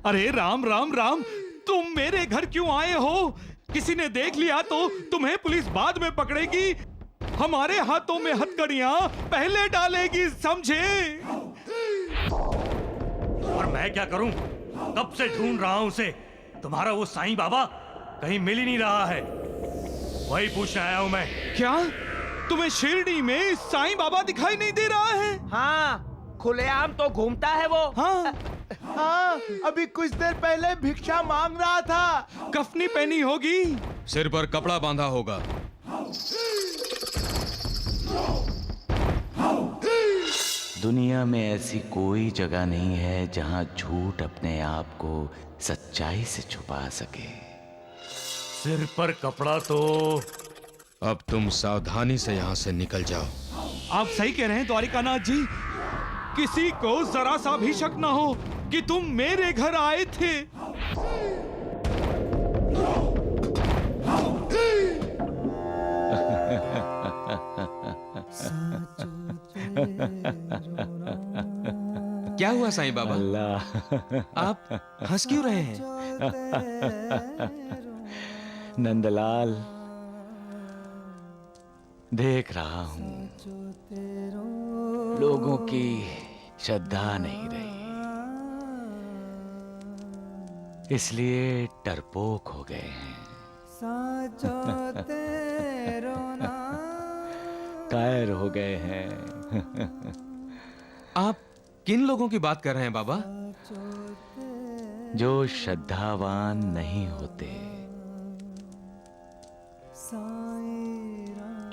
अरे राम राम राम, तुम मेरे घर क्यों आए हो? किसी ने देख लिया तो तुम्हें पुलिस बाद में पकड़ेगी। हमारे हाथों में हथकड़ियां पहले डालेगी, समझे? और मैं क्या करूं? कब से ढूंढ रहा हूं उसे। तुम्हारा वो साईं बाबा कहीं मिल ही नहीं रहा है। वही पूछने आया हूं मैं। क्या तुम्हें शिरडी में साईं बाबा दिखाई नहीं दे रहा है? हाँ, खुलेआम तो घूमता है वो। हाँ, हाँ, अभी कुछ देर पहले भिक्षा मांग रहा था। कफनी पहनी होगी, सिर पर कपड़ा बांधा होगा। दुनिया में ऐसी कोई जगह नहीं है जहां झूठ अपने आप को सच्चाई से छुपा सके। सिर पर कपड़ा तो। अब तुम सावधानी से यहाँ से निकल जाओ। आप सही कह रहे हैं द्वारिकानाथ जी। किसी को जरा सा भी शक ना हो कि तुम मेरे घर आए थे। क्या हुआ साईं बाबा? अल्लाह, आप हंस क्यों रहे हैं? नंदलाल, देख रहा हूं लोगों की श्रद्धा नहीं रही, इसलिए डरपोक हो गए हैं। कायर हो गए हैं। आप किन लोगों की बात कर रहे हैं बाबा? जो श्रद्धावान नहीं होते,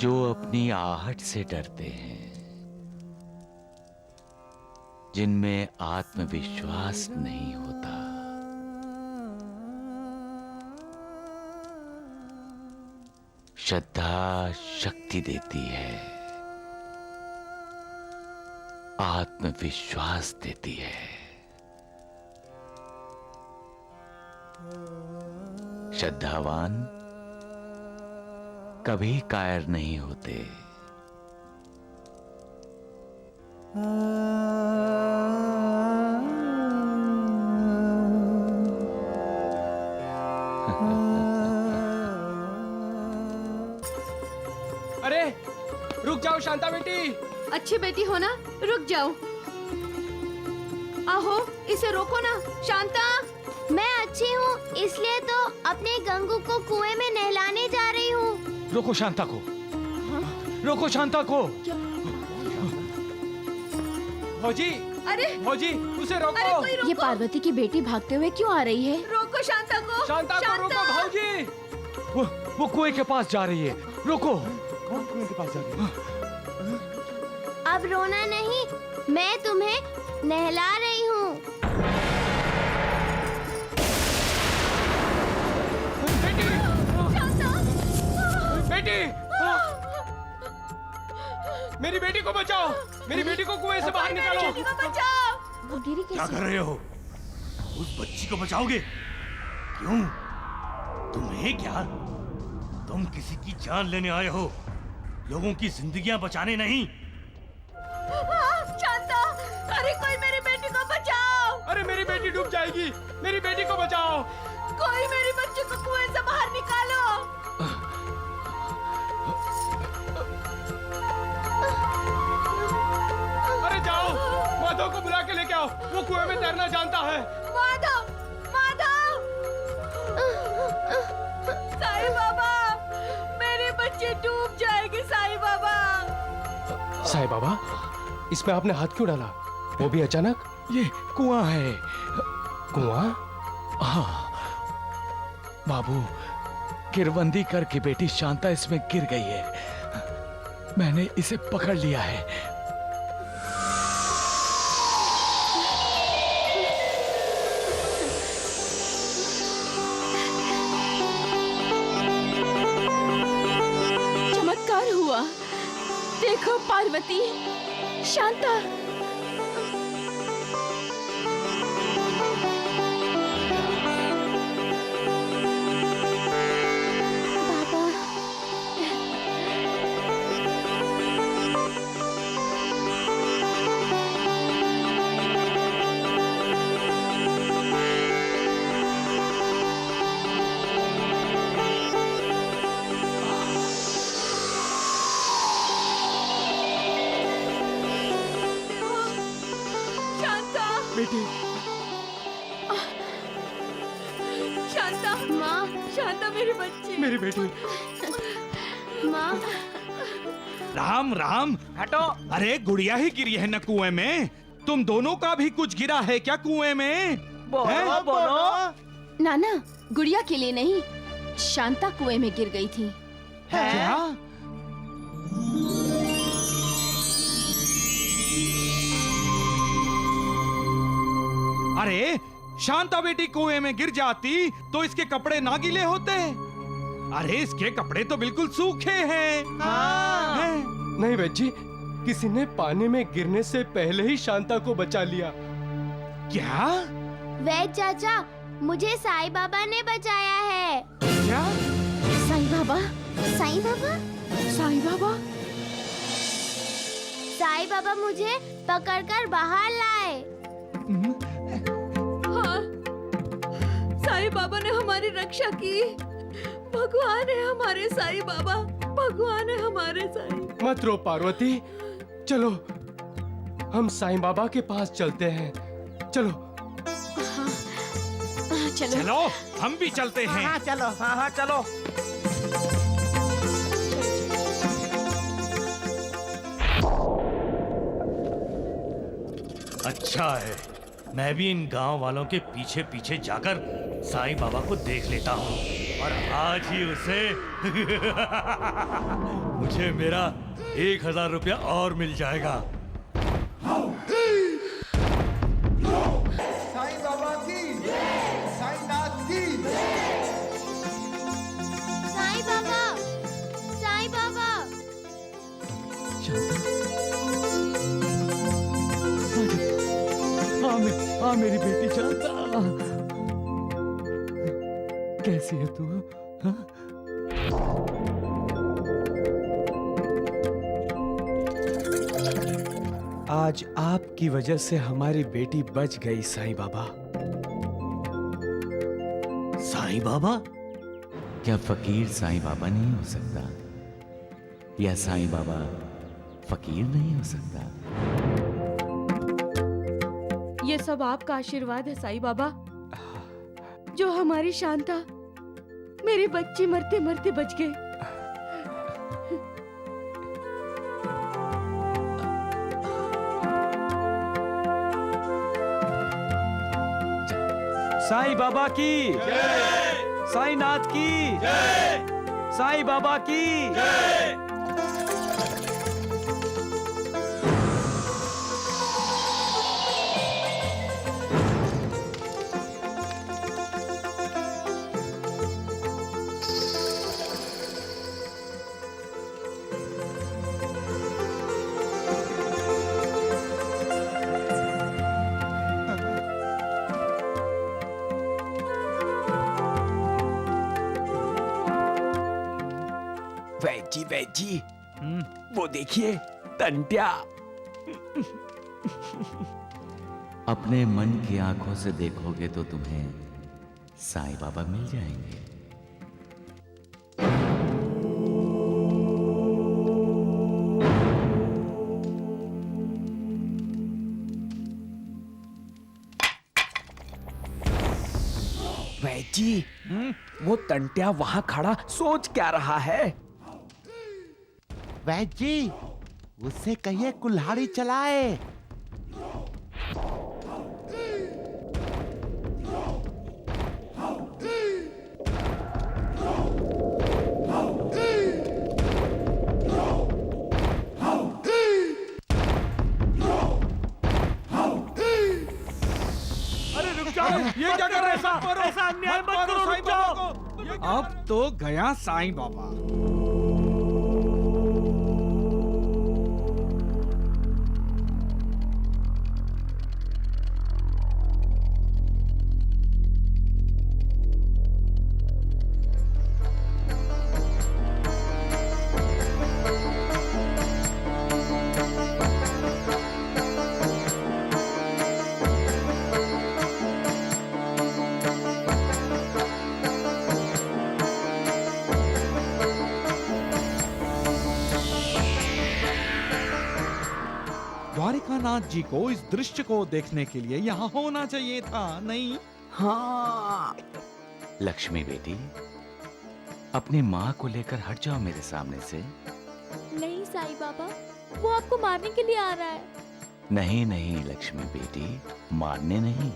जो अपनी आहट से डरते हैं, जिनमें आत्मविश्वास नहीं होता। श्रद्धा शक्ति देती है, आत्मविश्वास देती है। श्रद्धावान कभी कायर नहीं होते। अरे रुक जाओ शांता बेटी। अच्छी बेटी हो ना, रुक जाओ। आहो, इसे रोको ना। शांता, मैं अच्छी हूँ, इसलिए तो अपने गंगू को कुएं में नहलाने जा रही हूँ। रोको शांता को। रोको शांता को। भौजी, अरे भौजी, उसे रोको। अरे कोई रोको। ये पार्वती की बेटी भागते हुए क्यों आ रही है? रोको शांता को। शांता को रोको भौजी। वो कुएं के पास जा रही है। रोको। कौन कुएं के पास जा रही है? अब रोना नहीं, मैं तुम्हें नहला रही हूँ। बेटी, मेरी बेटी को बचाओ। मेरी बेटी को कुएं से बाहर निकालो। बचाओ। क्या कर रहे हो? उस बच्ची को बचाओगे? क्यों? तुम्हें क्या? तुम किसी की जान लेने आए हो, लोगों की जिंदगियां बचाने नहीं। शांता, अरे कोई मेरी बेटी को बचाओ। अरे मेरी बेटी डूब जाएगी। मेरी बेटी को बचाओ। कोई मेरी बच्ची को कुएं से बाहर निकालो। अरे जाओ, माधव को बुला के लेके आओ। वो कुएं में तैरना जानता है। माधव, माधव। साईं बाबा, मेरी बच्ची डूब जाएगी। साईं बाबा। साईं बाबा, इसमें आपने हाथ क्यों डाला? वो भी अचानक? ये कुआं है। कुआं? हाँ बाबू, गिरबंदी करके बेटी शांता इसमें गिर गई है। मैंने इसे पकड़ लिया है। चमत्कार हुआ। देखो पार्वती, शांता। शांता मेरी बच्ची, मेरी बेटी। माँ। राम राम। हटो। अरे गुड़िया ही गिरी है न कुएं में, तुम दोनों का भी कुछ गिरा है क्या कुएं में? बोलो बोलो। नाना, गुड़िया के लिए नहीं, शांता कुएं में गिर गई थी। क्या? अरे शांता बेटी कुएं में गिर जाती तो इसके कपड़े ना गीले होते। अरे इसके कपड़े तो बिल्कुल सूखे हैं। हाँ। नहीं वैद्य जी, किसी ने पानी में गिरने से पहले ही शांता को बचा लिया। क्या? वैद्य चाचा, मुझे साईं बाबा ने बचाया है। क्या? साईं बाबा? साईं बाबा? साईं बाबा? साईं बाबा मुझे पकड़कर बाहर लाए। हाँ, साईं बाबा ने हमारी रक्षा की। भगवान है हमारे साईं बाबा, भगवान है हमारे साईं। मत रो पार्वती, चलो हम साईं बाबा के पास चलते हैं। चलो। चलो। चलो, हम भी चलते हैं। हाँ चलो, हाँ चलो। अच्छा है, मैं भी इन गांव वालों के पीछे पीछे जाकर साईं बाबा को देख लेता हूँ और आज ही उसे मुझे मेरा 1000 रुपया और मिल जाएगा। साईं बाबा की, साईं नाथ की। साईं बाबा, साईं बाबा। हाँ मेरी बेटी शांता, कैसी है तू? हाँ? आज आपकी वजह से हमारी बेटी बच गई साईं बाबा। साईं बाबा? क्या फकीर साईं बाबा नहीं हो सकता? या साईं बाबा फकीर नहीं हो सकता? ये सब आपका आशीर्वाद है साईं बाबा, जो हमारी शांता, मेरी बच्ची मरते मरते बच गई। साईं बाबा की जय, साईं नाथ की जय, साईं बाबा की जय। वैद्य जी, वो देखिए टंट्या। अपने मन की आंखों से देखोगे तो तुम्हें साईं बाबा मिल जाएंगे। वैद्य जी, वो टंट्या वहां खड़ा सोच क्या रहा है? वैद्य जी, उससे कहिए कुल्हाड़ी चलाए। अरे रुक जाओ, ये क्या कर रहे हैं? ऐसा अन्याय मत करो, रुक जाओ। अब तो गया साईं बाबा। द्वारिकानाथ जी को इस दृश्य को देखने के लिए यहाँ होना चाहिए था, नहीं? हाँ। लक्ष्मी बेटी, अपनी माँ को लेकर हट जाओ मेरे सामने से। नहीं साईं बाबा, वो आपको मारने के लिए आ रहा है। नहीं नहीं लक्ष्मी बेटी, मारने नहीं।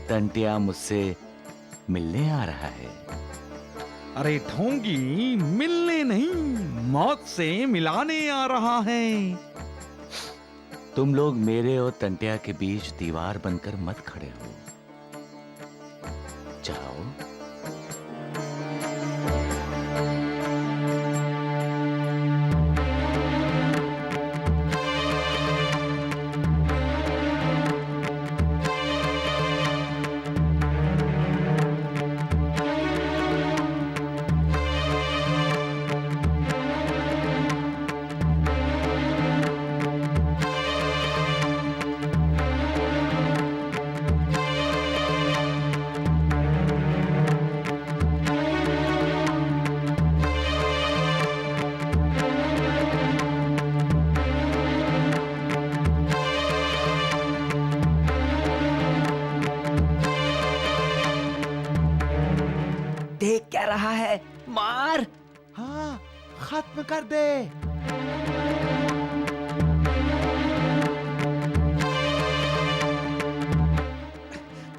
टंटिया मुझसे मिलने आ रहा है। अरे ढोंगी, मिलने नहीं, मौत से मिलाने आ रहा है। तुम लोग मेरे और टंटिया के बीच दीवार बनकर मत खड़े हो। जाओ। देख क्या रहा है, मार। हाँ, खत्म कर दे।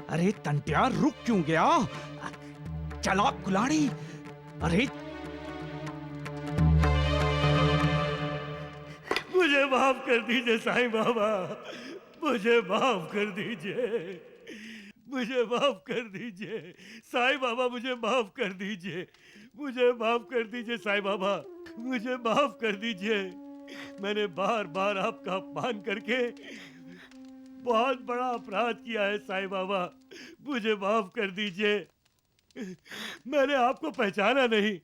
अरे टंटिया, रुक क्यों गया? चला कुलाड़ी। अरे मुझे माफ कर दीजिए साईं बाबा, मुझे माफ कर दीजिए, मुझे माफ कर दीजिए साईं बाबा, मुझे माफ कर दीजिए, मुझे माफ कर दीजिए साईं बाबा, मुझे माफ कर दीजिए। मैंने बार बार आपका अपमान करके बहुत बड़ा अपराध किया है साईं बाबा, मुझे माफ कर दीजिए। मैंने आपको पहचाना नहीं।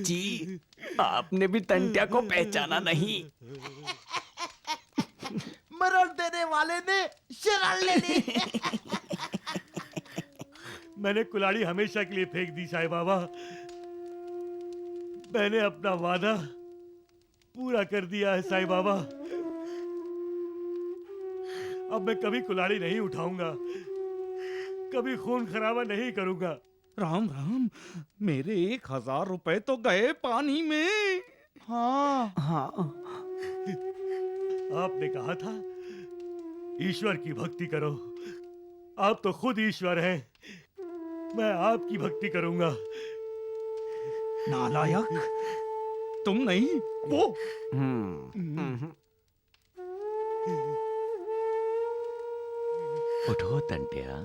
जी, आपने भी टंटिया को पहचाना नहीं। मरण देने वाले ने शरण ले ली। मैंने कुलाड़ी हमेशा के लिए फेंक दी साईं बाबा। मैंने अपना वादा पूरा कर दिया है साईं बाबा। अब मैं कभी कुलाड़ी नहीं उठाऊंगा, कभी खून खराबा नहीं करूंगा। राम राम, मेरे 1000 रुपए तो गए पानी में। हाँ हाँ, आपने कहा था ईश्वर की भक्ति करो। आप तो खुद ईश्वर हैं। मैं आपकी भक्ति करूंगा। नालायक, तुम नहीं वो। उठो टंटिया।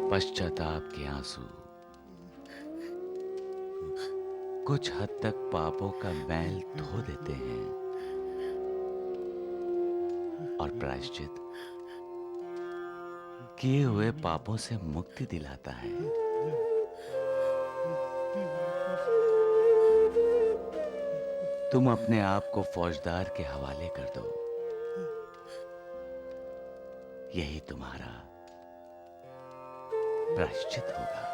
पश्चाताप के आंसू कुछ हद तक पापों का मैल धो देते हैं और प्रायश्चित किए हुए पापों से मुक्ति दिलाता है। तुम अपने आप को फौजदार के हवाले कर दो, यही तुम्हारा प्रायश्चित होगा।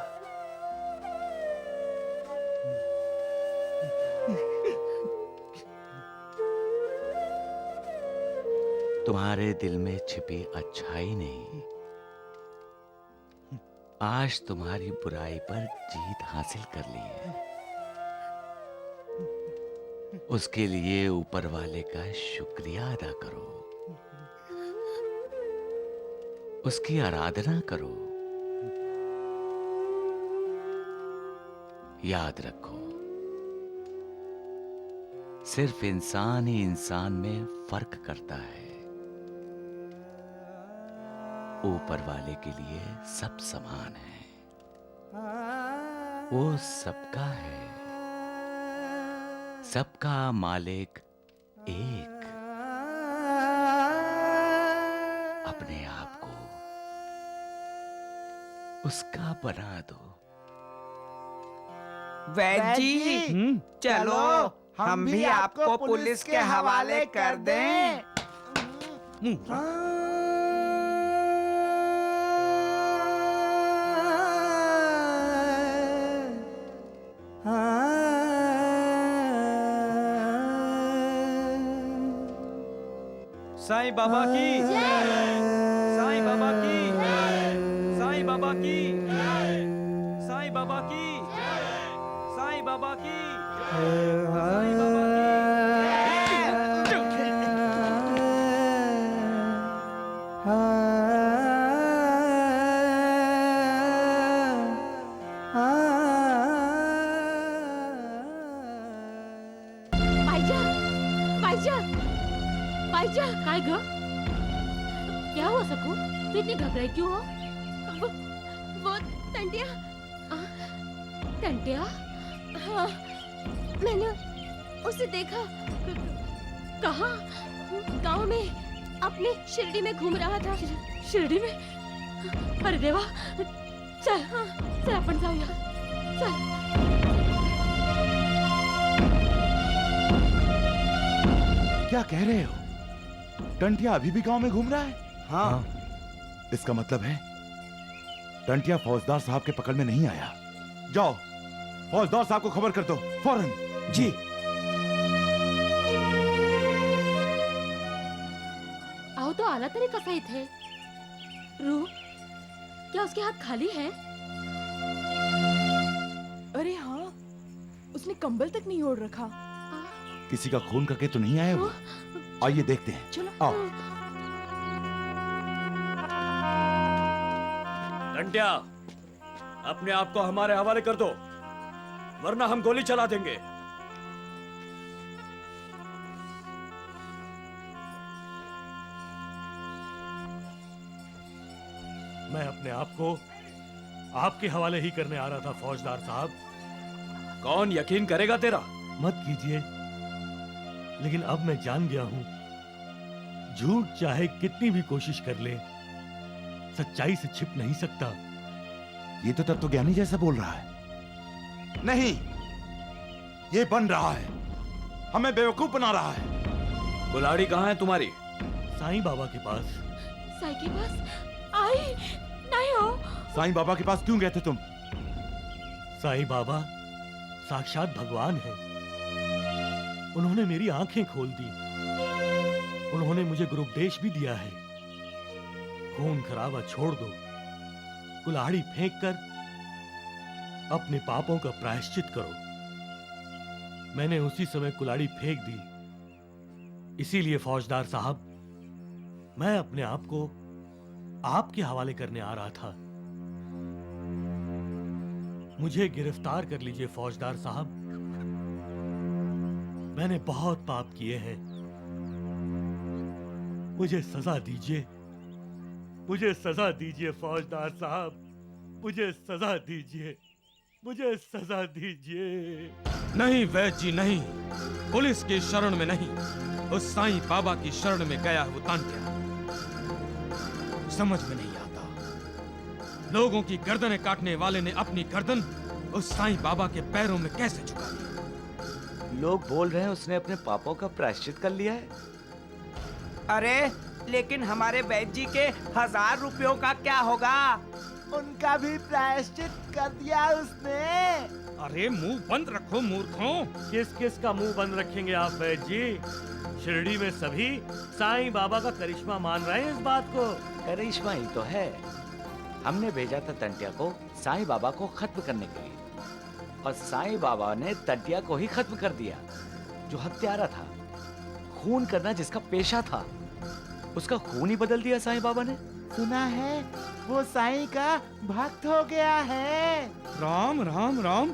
तुम्हारे दिल में छिपी अच्छाई नहीं, आज तुम्हारी बुराई पर जीत हासिल कर ली है। उसके लिए ऊपर वाले का शुक्रिया अदा करो, उसकी आराधना करो। याद रखो, सिर्फ इंसान ही इंसान में फर्क करता है। ऊपर वाले के लिए सब समान है, वो सबका है, सबका मालिक एक। अपने आप को उसका बना दो। वैद जी, चलो हम भी आपको पुलिस के हवाले कर दें। मुंह रख। साईं बाबा की साईं बाबा की साईं बाबा की साईं बाबा की साईं बाबा की साईं बाबा काय ग? क्या हुआ सकू? तू इतनी घबराई क्यों हो? वो टंटिया। टंटिया? हाँ, मैंने उसे देखा। कहाँ? गांव में अपने शिरडी में घूम रहा था। शिरडी में? अरे देवा, चल चल अपन जाऊया, चल। क्या कह रहे हो? टंटिया अभी भी गांव में घूम रहा है? हाँ। इसका मतलब है टंटिया फौजदार साहब के पकड़ में नहीं आया। जाओ फौजदार साहब को खबर कर दो फौरन। जी। आओ तो आला तरी कसा इथे? रू, क्या उसके हाथ खाली हैं? अरे हाँ, उसने कंबल तक नहीं ओढ़ रखा। किसी का खून करके तो नहीं आया वो? आइए देखते हैं। चलो। आओ। टंटिया, अपने आप को हमारे हवाले कर दो, वरना हम गोली चला देंगे। मैं अपने आप को आपके हवाले ही करने आ रहा था फौजदार साहब। कौन यकीन करेगा तेरा? मत कीजिए, लेकिन अब मैं जान गया हूं, झूठ चाहे कितनी भी कोशिश कर ले, सच्चाई से छिप नहीं सकता। ये तो तत्वज्ञानी जैसा बोल रहा है। नहीं, ये बन रहा है, हमें बेवकूफ बना रहा है। कुल्हाड़ी कहाँ है तुम्हारी? साईं बाबा के पास। साईं के पास? आई नहीं हो। साईं बाबा के पास क्यों गए थे तुम? साईं बाबा साक्षात भगवान है। उन्होंने मेरी आंखें खोल दी। उन्होंने मुझे गुरुपदेश भी दिया है। खून खराबा छोड़ दो, कुल्हाड़ी फेंक कर अपने पापों का प्रायश्चित करो। मैंने उसी समय कुल्हाड़ी फेंक दी। इसीलिए फौजदार साहब, मैं अपने आप को आपके हवाले करने आ रहा था। मुझे गिरफ्तार कर लीजिए फौजदार साहब। मैंने बहुत पाप किए हैं। मुझे सजा दीजिए, मुझे सजा दीजिए फौजदार साहब, मुझे सजा दीजिए, मुझे सजा दीजिए। नहीं वैद्य जी नहीं, पुलिस की शरण में नहीं, उस साईं बाबा की शरण में गया वो तांटिया। समझ में नहीं आता, लोगों की गर्दनें काटने वाले ने अपनी गर्दन उस साईं बाबा के पैरों में कैसे झुका दी? लोग बोल रहे हैं उसने अपने पापों का प्रायश्चित कर लिया है। अरे लेकिन हमारे वैद्य जी के 1000 रुपयों का क्या होगा? उनका भी प्रायश्चित कर दिया उसने। अरे मुंह बंद रखो मूर्खों। किस किस का मुंह बंद रखेंगे आप वैद्य जी? शिरडी में सभी साईं बाबा का करिश्मा मान रहे हैं इस बात को। करिश्मा ही तो है। हमने भेजा था टंटिया को साईं बाबा को खत्म करने के लिए, और साईं बाबा ने टंटिया को ही खत्म कर दिया, जो हत्यारा था। खून करना जिसका पेशा था, उसका खून ही बदल दिया साईं बाबा ने। सुना है वो साईं का भक्त हो गया है। राम राम राम।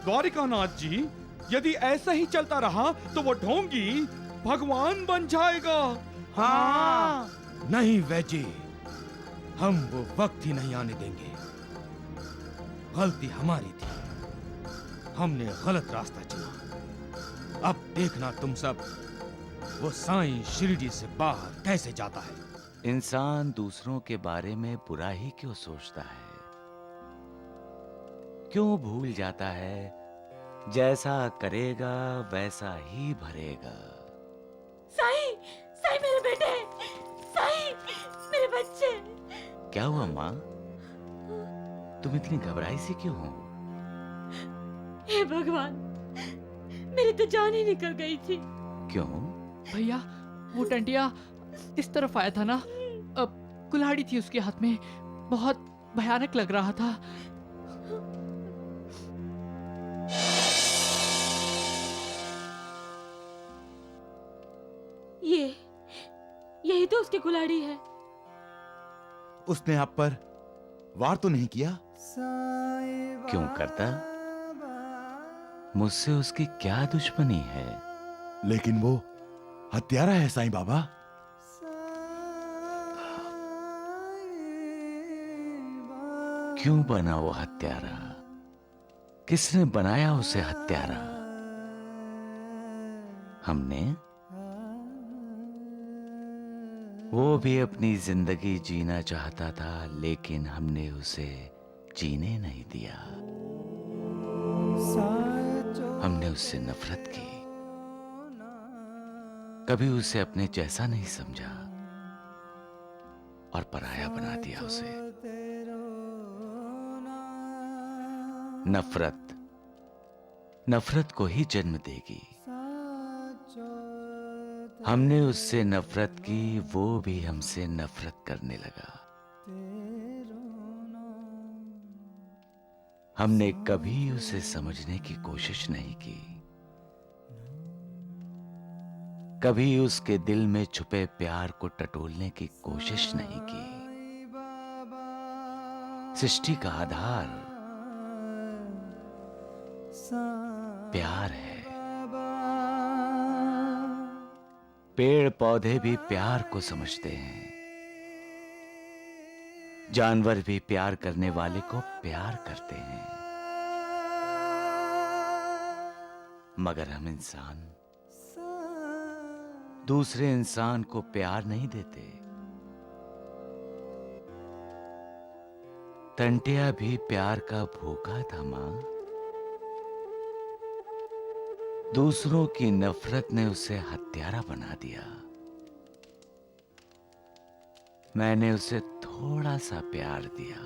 द्वारिकानाथ जी, यदि ऐसा ही चलता रहा तो वो ढोंगी भगवान बन जाएगा। हाँ। नहीं वैद्य जी, हम वो वक्त ही नहीं आने देंगे। गलती हमारी थी, हमने गलत रास्ता चुना। अब देखना तुम सब, वो साईं शिरडी से बाहर कैसे जाता है। इंसान दूसरों के बारे में बुरा ही क्यों सोचता है? क्यों भूल जाता है जैसा करेगा वैसा ही भरेगा। साईं, साईं मेरे बेटे, क्या हुआ माँ? तुम इतनी घबराई सी क्यों हो? हे भगवान, मेरी तो जान ही निकल गई थी। क्यों? भैया वो टंटिया इस तरफ आया था ना, अब कुल्हाड़ी थी उसके हाथ में, बहुत भयानक लग रहा था। यही तो उसकी कुल्हाड़ी है। उसने आप पर वार तो नहीं किया? क्यों करता? मुझसे उसकी क्या दुश्मनी है? लेकिन वो हत्यारा है साईं बाबा। क्यों बना वो हत्यारा? किसने बनाया उसे हत्यारा? हमने? वो भी अपनी जिंदगी जीना चाहता था, लेकिन हमने उसे जीने नहीं दिया। हमने उससे नफरत की, कभी उसे अपने जैसा नहीं समझा और पराया बना दिया उसे। नफरत को ही जन्म देगी। हमने उससे नफरत की, वो भी हमसे नफरत करने लगा। हमने कभी उसे समझने की कोशिश नहीं की, कभी उसके दिल में छुपे प्यार को टटोलने की कोशिश नहीं की। सृष्टि का आधार प्यार है। पेड़ पौधे भी प्यार को समझते हैं, जानवर भी प्यार करने वाले को प्यार करते हैं, मगर हम इंसान दूसरे इंसान को प्यार नहीं देते। टंटिया भी प्यार का भूखा था मां। दूसरों की नफरत ने उसे हत्यारा बना दिया। मैंने उसे थोड़ा सा प्यार दिया,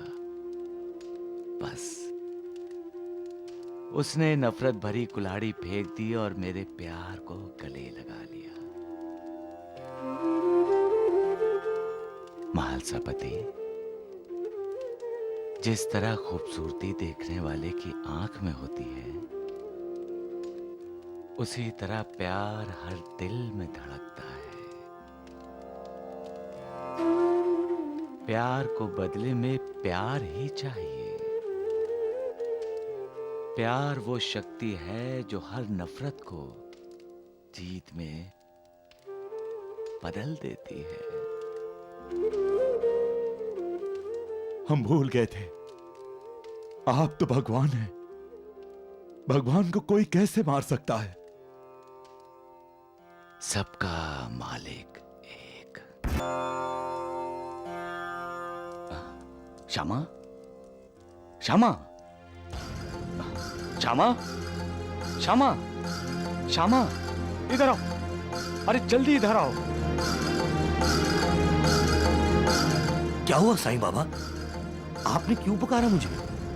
बस। उसने नफरत भरी कुल्हाड़ी फेंक दी और मेरे प्यार को गले लगा लिया। महालसापति, जिस तरह खूबसूरती देखने वाले की आंख में होती है, उसी तरह प्यार हर दिल में धड़कता है। प्यार को बदले में प्यार ही चाहिए। प्यार वो शक्ति है जो हर नफरत को जीत में बदल देती है। हम भूल गए थे, आप तो भगवान हैं। भगवान को कोई कैसे मार सकता है? सबका मालिक एक। श्यामा, श्यामा, श्यामा, श्यामा, श्यामा, इधर आओ। अरे जल्दी इधर आओ। क्या हुआ साईं बाबा? आपने क्यों पुकारा मुझे?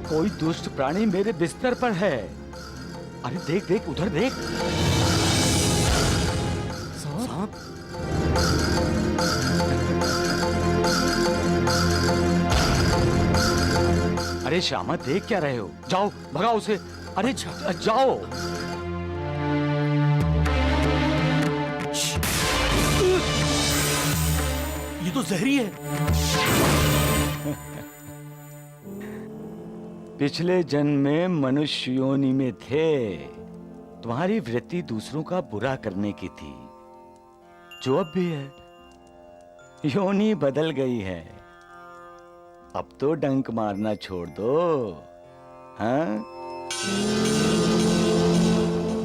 कोई दुष्ट प्राणी मेरे बिस्तर पर है। अरे देख देख, उधर देख। सांप? अरे श्यामा, देख क्या रहे हो? जाओ भगाओ उसे। अरे जाओ। ये तो जहरी है। पिछले जन्म में मनुष्य योनि में थे। तुम्हारी वृत्ति दूसरों का बुरा करने की थी, जो अब भी है। योनि बदल गई है, अब तो डंक मारना छोड़ दो। हाँ?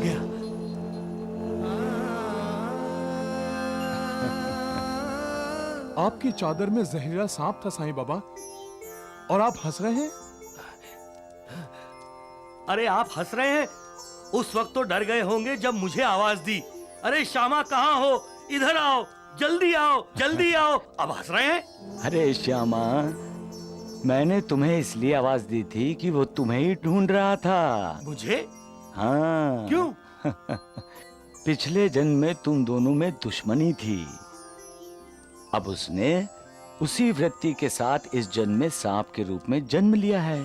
गया। आपकी चादर में जहरीला सांप था साईं बाबा, और आप हंस रहे हैं। अरे आप हंस रहे हैं? उस वक्त तो डर गए होंगे जब मुझे आवाज दी, अरे श्यामा कहाँ हो, इधर आओ, जल्दी आओ, जल्दी आओ। अब हंस रहे हैं? अरे श्यामा, मैंने तुम्हें इसलिए आवाज दी थी कि वो तुम्हें ही ढूंढ रहा था। मुझे? हाँ। क्यों? पिछले जन्म में तुम दोनों में दुश्मनी थी। अब उसने उसी व्यक्ति के साथ इस जन्म में सांप के रूप में जन्म लिया है।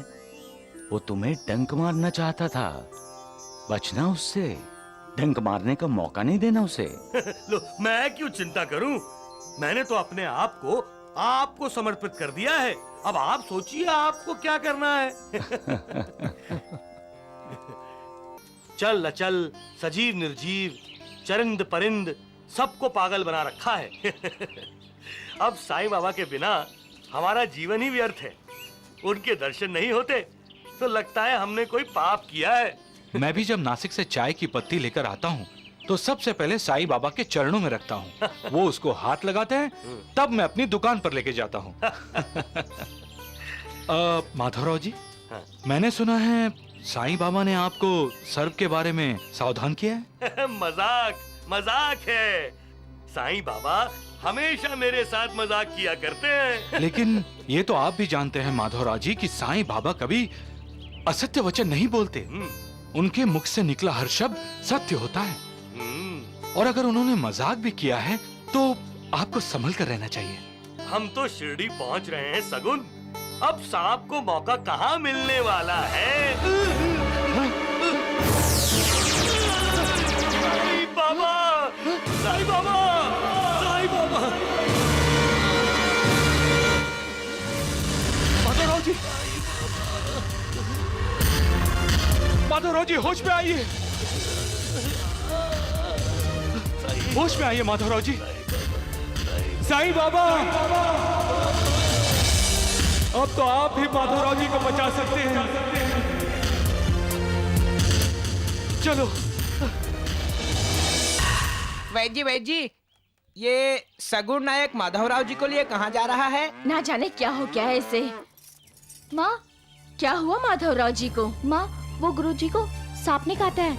वो तुम्हें डंक मारना चाहता था। बचना उससे, डंक मारने का मौका नहीं देना उसे। लो, मैं क्यों चिंता करूं? मैंने तो अपने आप को आपको समर्पित कर दिया है। अब आप सोचिए आपको क्या करना है। चल अचल, सजीव निर्जीव, चरिंद परिंद सबको पागल बना रखा है। अब साईं बाबा के बिना हमारा जीवन ही व्यर्थ है। उनके दर्शन नहीं होते तो लगता है हमने कोई पाप किया है। मैं भी जब नासिक से चाय की पत्ती लेकर आता हूँ तो सबसे पहले साईं बाबा के चरणों में रखता हूँ। वो उसको हाथ लगाते हैं, तब मैं अपनी दुकान पर लेके जाता हूँ। माधवराव जी, मैंने सुना है साईं बाबा ने आपको सर्प के बारे में सावधान किया है। मजाक है। साईं बाबा हमेशा मेरे साथ मजाक किया करते हैं। लेकिन ये तो आप भी जानते हैं माधवराव जी कि साईं बाबा कभी असत्य वचन नहीं बोलते। उनके मुख से निकला हर शब्द सत्य होता है। और अगर उन्होंने मजाक भी किया है तो आपको संभल कर रहना चाहिए। हम तो शिरडी पहुंच रहे हैं सगुन। अब सांप को मौका कहाँ मिलने वाला है। साईं बाबा, साईं बाबा, साईं बाबा। माधवराव जी, माधवराव जी, होश में आइए, होश में आइए माधवराव जी। साईं बाबा, अब तो आप ही माधवराव जी को बचा सकते हैं। चलो। वैद जी, ये सगुण नायक माधवराव जी को लिए कहाँ जा रहा है? ना जाने क्या हो गया है इसे। माँ, क्या हुआ माधवराव जी को? माँ, वो गुरुजी को सांप ने काटा है।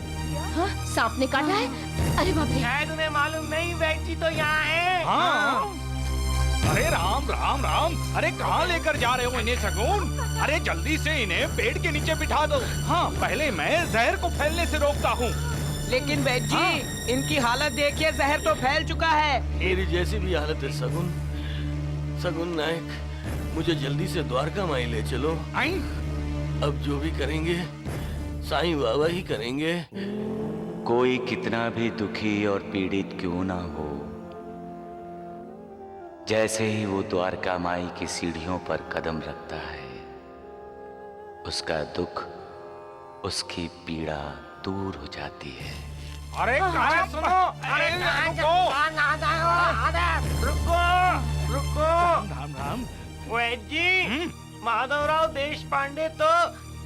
हाँ, सांप ने काटा है? अरे बाप रे! शायद उन्हें मालूम नहीं, वैद जी तो यहाँ है। हाँ। अरे राम राम राम, अरे कहाँ लेकर जा रहे हो इन्हें सगुन? अरे जल्दी से इन्हें पेड़ के नीचे बिठा दो। हाँ, पहले मैं जहर को फैलने से रोकता हूँ। लेकिन वैद जी, इनकी हालत देखिए, जहर तो फैल चुका है। मेरी जैसी भी हालत है सगुन। सगुन नायक, मुझे जल्दी से द्वारका माई ले चलो। अब जो भी करेंगे साईं बाबा ही करेंगे। कोई कितना भी दुखी और पीड़ित क्यों ना हो, जैसे ही वो द्वारका माई की सीढ़ियों पर कदम रखता है, उसका दुख, उसकी पीड़ा दूर हो जाती है। अरे कहाँ सुनो, अरे रुको। राम राम। वैद जी, माधवराव देश पांडे तो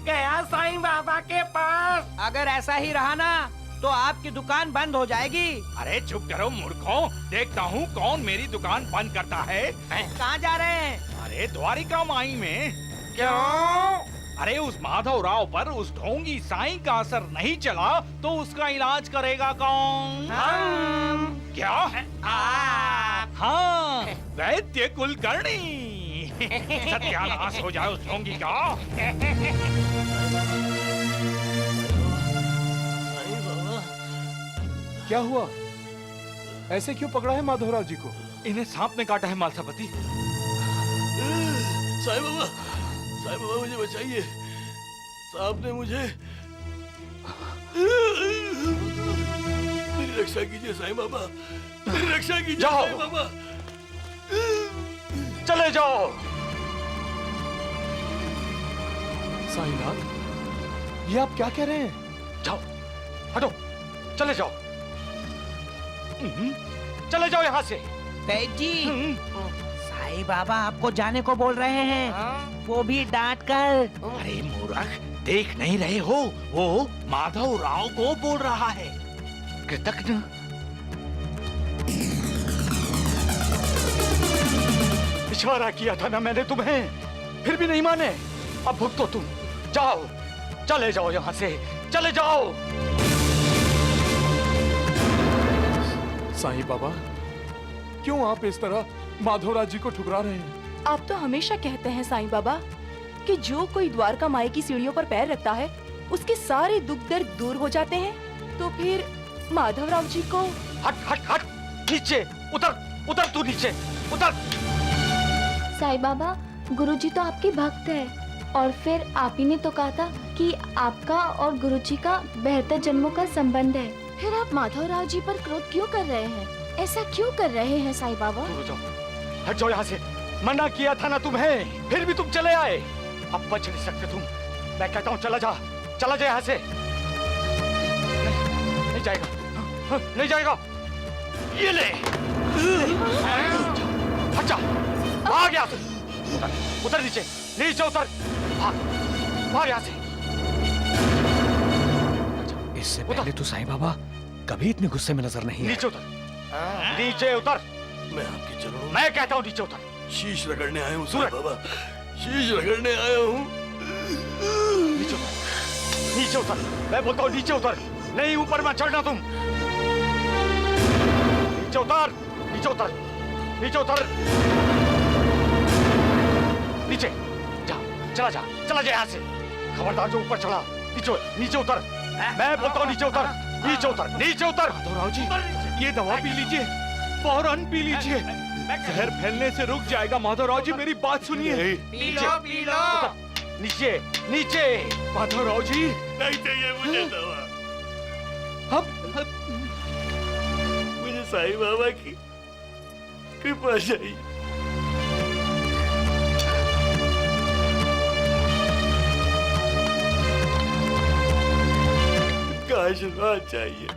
गया साईं बाबा के पास। अगर ऐसा ही रहा ना तो आपकी दुकान बंद हो जाएगी। अरे चुप करो मूर्खों, देखता हूँ कौन मेरी दुकान बंद करता है। कहाँ जा रहे हैं? अरे द्वारिका माई में। क्यों? अरे उस माधवराव पर उस ढोंगी साईं का असर नहीं चला तो उसका इलाज करेगा कौन? क्या? हाँ, वैद्य कुलकर्णी। सत्यानाश हो जाए उस ढोंगी का। क्या हुआ? ऐसे क्यों पकड़ा है माधवराव जी को? इन्हें सांप ने काटा है मालसापति। साईं बाबा, साईं बाबा मुझे बचाइए। सांप ने मुझे, मेरी रक्षा कीजिए साईं बाबा, मेरी रक्षा कीजिए साईं बाबा। चले जाओ। साईनाथ, ये आप क्या कह रहे हैं? जाओ, हटो, चले जाओ, चले जाओ यहाँ से। वैद जी, साईं बाबा आपको जाने को बोल रहे हैं, वो भी डांट कर। अरे मूर्ख, देख नहीं रहे हो? वो माधवराव को बोल रहा है। कृतज्ञ। इशारा किया था ना मैंने तुम्हें, फिर भी नहीं माने। अब भुगतो तुम। जाओ, चले जाओ यहाँ से, चले जाओ। साईं बाबा, क्यों आप इस तरह माधवराव जी को ठुकरा रहे हैं? आप तो हमेशा कहते हैं साईं बाबा कि जो कोई द्वारका माई की सीढ़ियों पर पैर रखता है उसके सारे दुख दर्द दूर हो जाते हैं, तो फिर माधवराव जी को हट हट हट, नीचे उतर, उतर तू नीचे उतर। साईं बाबा, गुरुजी तो आपके भक्त है, और फिर आप ही ने तो कहा था कि आपका और गुरुजी का बेहतर जन्मों का संबंध है। फिर आप माधवराव जी पर क्रोध क्यों कर रहे हैं? ऐसा क्यों कर रहे हैं साईं बाबा? हट जाओ यहाँ से, मना किया था ना तुम्हें, फिर भी तुम चले आए। अब बच नहीं सकते तुम। मैं कहता हूँ चला जा, चला जा यहाँ से। नहीं जाएगा, नहीं जाएगा। ये ले, हट जा, भाग यहाँ से। उतर, उतर नीचे, नीचे उतर, भाग, भाग यहाँ से। इससे पहले तो साईं बाबा कभी इतने गुस्से में नजर नहीं आए। नीचे उतर, नीचे उतर। मैं आपके चरणों मैं कहता हूँ नीचे उतर। शीश रगड़ने आया हूँ साईं बाबा, शीश रगड़ने आया हूँ। नीचे उतर, नीचे उतर। मैं बोलता हूँ नीचे उतर, नहीं ऊपर मत चढ़ना तुम। नीचे उतर, नीचे उतर, नीचे उतर, नीचे जा, चला जा, चला जा यहाँ से। खबरदार जो ऊपर चढ़ा, नीचे नीचे उतर। मैं बोलता हूँ नीचे उतर, नीचे उतर, नीचे उतर। माधवराव जी, ये दवा पी लीजिए, फौरन पी लीजिए, जहर फैलने से रुक जाएगा। माधवराव जी मेरी बात सुनिए। P low, P low. नीचे, नीचे। माधवराव जी, नहीं चाहिए मुझे दवा। मुझे साईं बाबा की कृपा चाहिए। का आशीर्वाद चाहिए।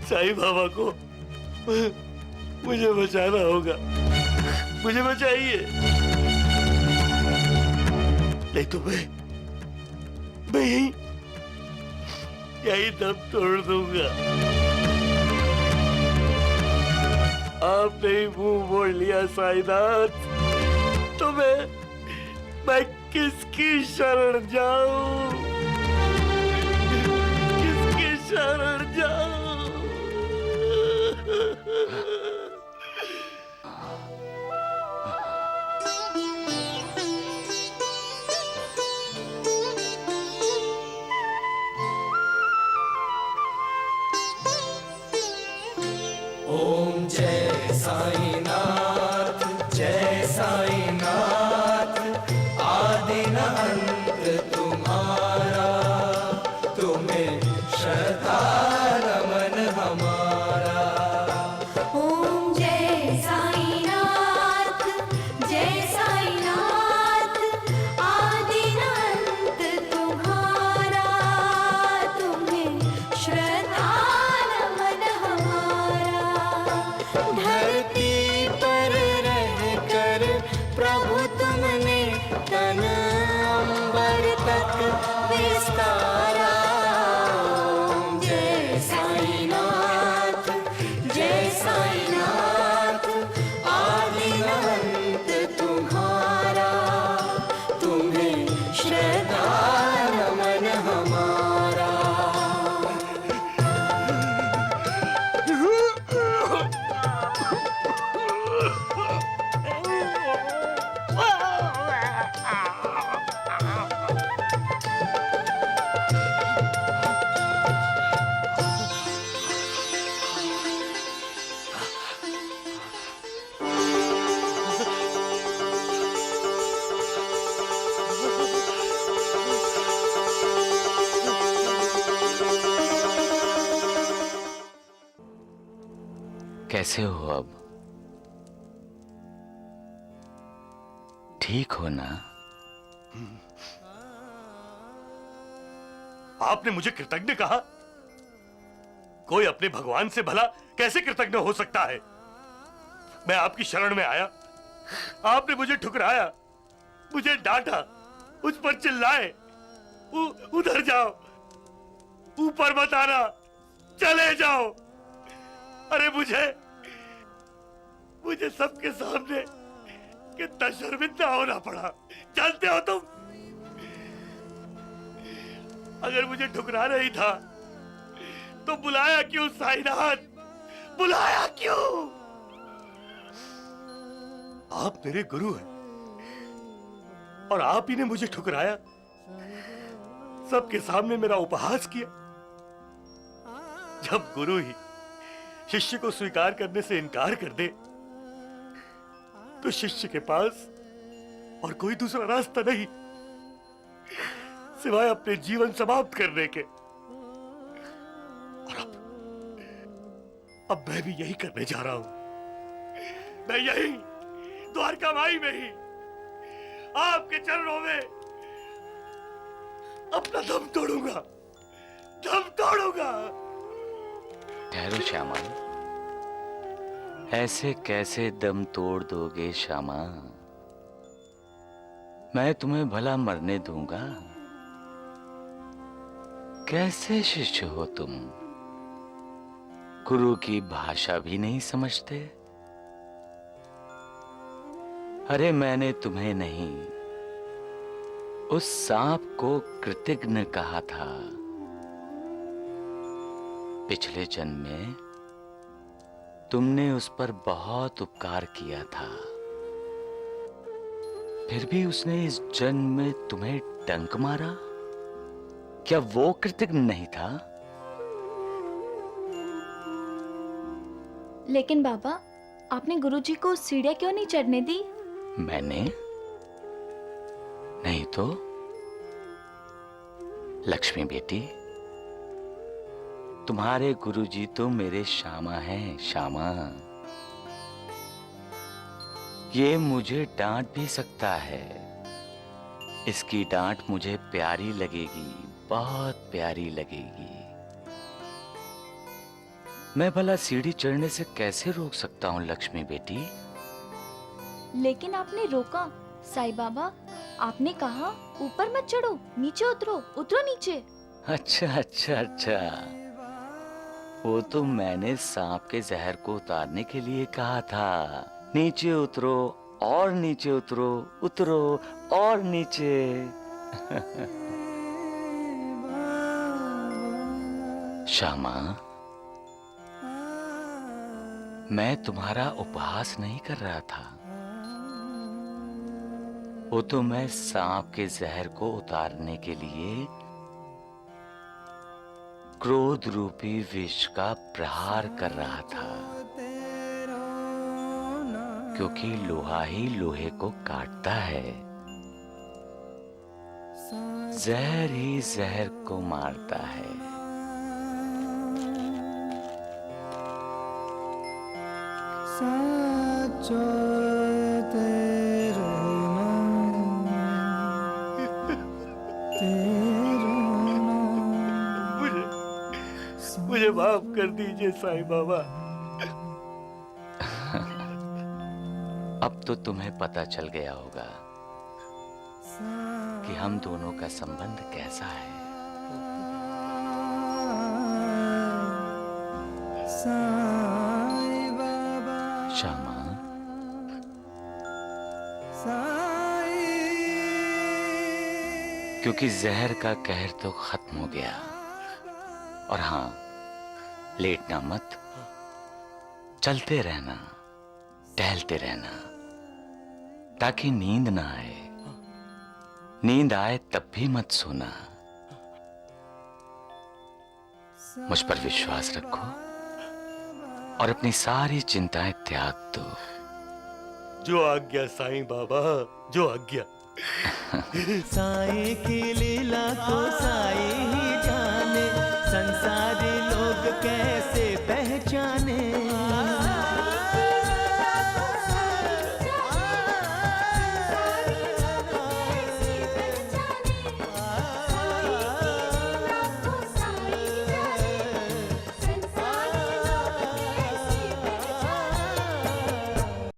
साईं बाबा को मुझे बचाना होगा, मुझे बचाइए, नहीं तो मैं यही दम तोड़ दूंगा। आपने ही मुंह मोड़ लिया साईनाथ, तो मैं किसकी शरण जाऊं, किसकी शरण जाऊं? ओम जय साईनाथ, जय साईनाथ, आदि न अंत तुम्हारा, तुम्हें श्रद्धा नमन हमारा। ओम जय साईनाथ, जय साईनाथ, आदि न अंत तुम्हारा, तुम्हें श्रद्धा नमन हमारा। धरती पर रहकर प्रभु तुमने तन अंबर तक विस्तारा। ओम जय साईनाथ, जय साईनाथ, आदि न अंत तुम्हारा, तुम्हें श्रद्धा नमन हमारा। कैसे हो अब? ठीक हो ना? आपने मुझे कृतज्ञ कहा? कोई अपने भगवान से भला कैसे कृतज्ञ हो सकता है? मैं आपकी शरण में आया, आपने मुझे ठुकराया, मुझे डांटा, उस पर चिल्लाए, उधर जाओ, ऊपर मत आना, चले जाओ। अरे मुझे सबके सामने कितना शर्मिंदा होना पड़ा, जानते हो तुम? अगर मुझे ठुकराना ही था तो बुलाया क्यों साईनाथ, बुलाया क्यों? आप मेरे गुरु हैं, और आप ही ने मुझे ठुकराया, सबके सामने मेरा उपहास किया। जब गुरु ही शिष्य को स्वीकार करने से इनकार कर दे, तो शिष्य के पास और कोई दूसरा रास्ता नहीं सिवाय अपने जीवन समाप्त करने के। और अब मैं भी यही करने जा रहा हूं। मैं यही द्वारका माई में ही आपके चरणों में अपना दम तोड़ूंगा, दम तोड़ूंगा। ठहरो श्यामा, ऐसे कैसे दम तोड़ दोगे श्यामा? मैं तुम्हें भला मरने दूंगा? कैसे शिष्य हो तुम? गुरु की भाषा भी नहीं समझते? अरे मैंने तुम्हें नहीं, उस सांप को कृतघ्न कहा था। पिछले जन्म में तुमने उस पर बहुत उपकार किया था, फिर भी उसने इस जन्म में तुम्हें डंक मारा। क्या वो कृतघ्न नहीं था? लेकिन बाबा, आपने गुरुजी को सीढ़ियां क्यों नहीं चढ़ने दी? मैंने नहीं तो? लक्ष्मी बेटी, तुम्हारे गुरुजी तो मेरे श्यामा हैं, श्यामा। ये मुझे डांट भी सकता है। इसकी डांट मुझे प्यारी लगेगी, बहुत प्यारी लगेगी। मैं भला सीढ़ी चढ़ने से कैसे रोक सकता हूँ लक्ष्मी बेटी? लेकिन आपने रोका। साईं बाबा, आपने कहा ऊपर मत चढ़ो, नीचे उतरो, उतरो नीचे। अच्छा अच्छा अच्छा, वो तो मैंने सांप के जहर को उतारने के लिए कहा था। नीचे उतरो और नीचे उतरो, उतरो और नीचे। श्यामा, मैं तुम्हारा उपहास नहीं कर रहा था। वो तो मैं सांप के जहर को उतारने के लिए क्रोध रूपी विष का प्रहार कर रहा था, क्योंकि लोहा ही लोहे को काटता है, जहर ही जहर को मारता है। मुझे माफ कर दीजिए साईं बाबा। अब तो तुम्हें पता चल गया होगा कि हम दोनों का संबंध कैसा है। श्यामा, क्योंकि जहर का कहर तो खत्म हो गया। और हाँ, लेटना मत, चलते रहना, टहलते रहना, ताकि नींद ना आए। नींद आए तब भी मत सोना। मुझ पर विश्वास रखो और अपनी सारी चिंताएं त्याग दो। जो आज्ञा साईं बाबा, जो आज्ञा। साईं की लीला को साईं ही जाने, संसारी लोग कैसे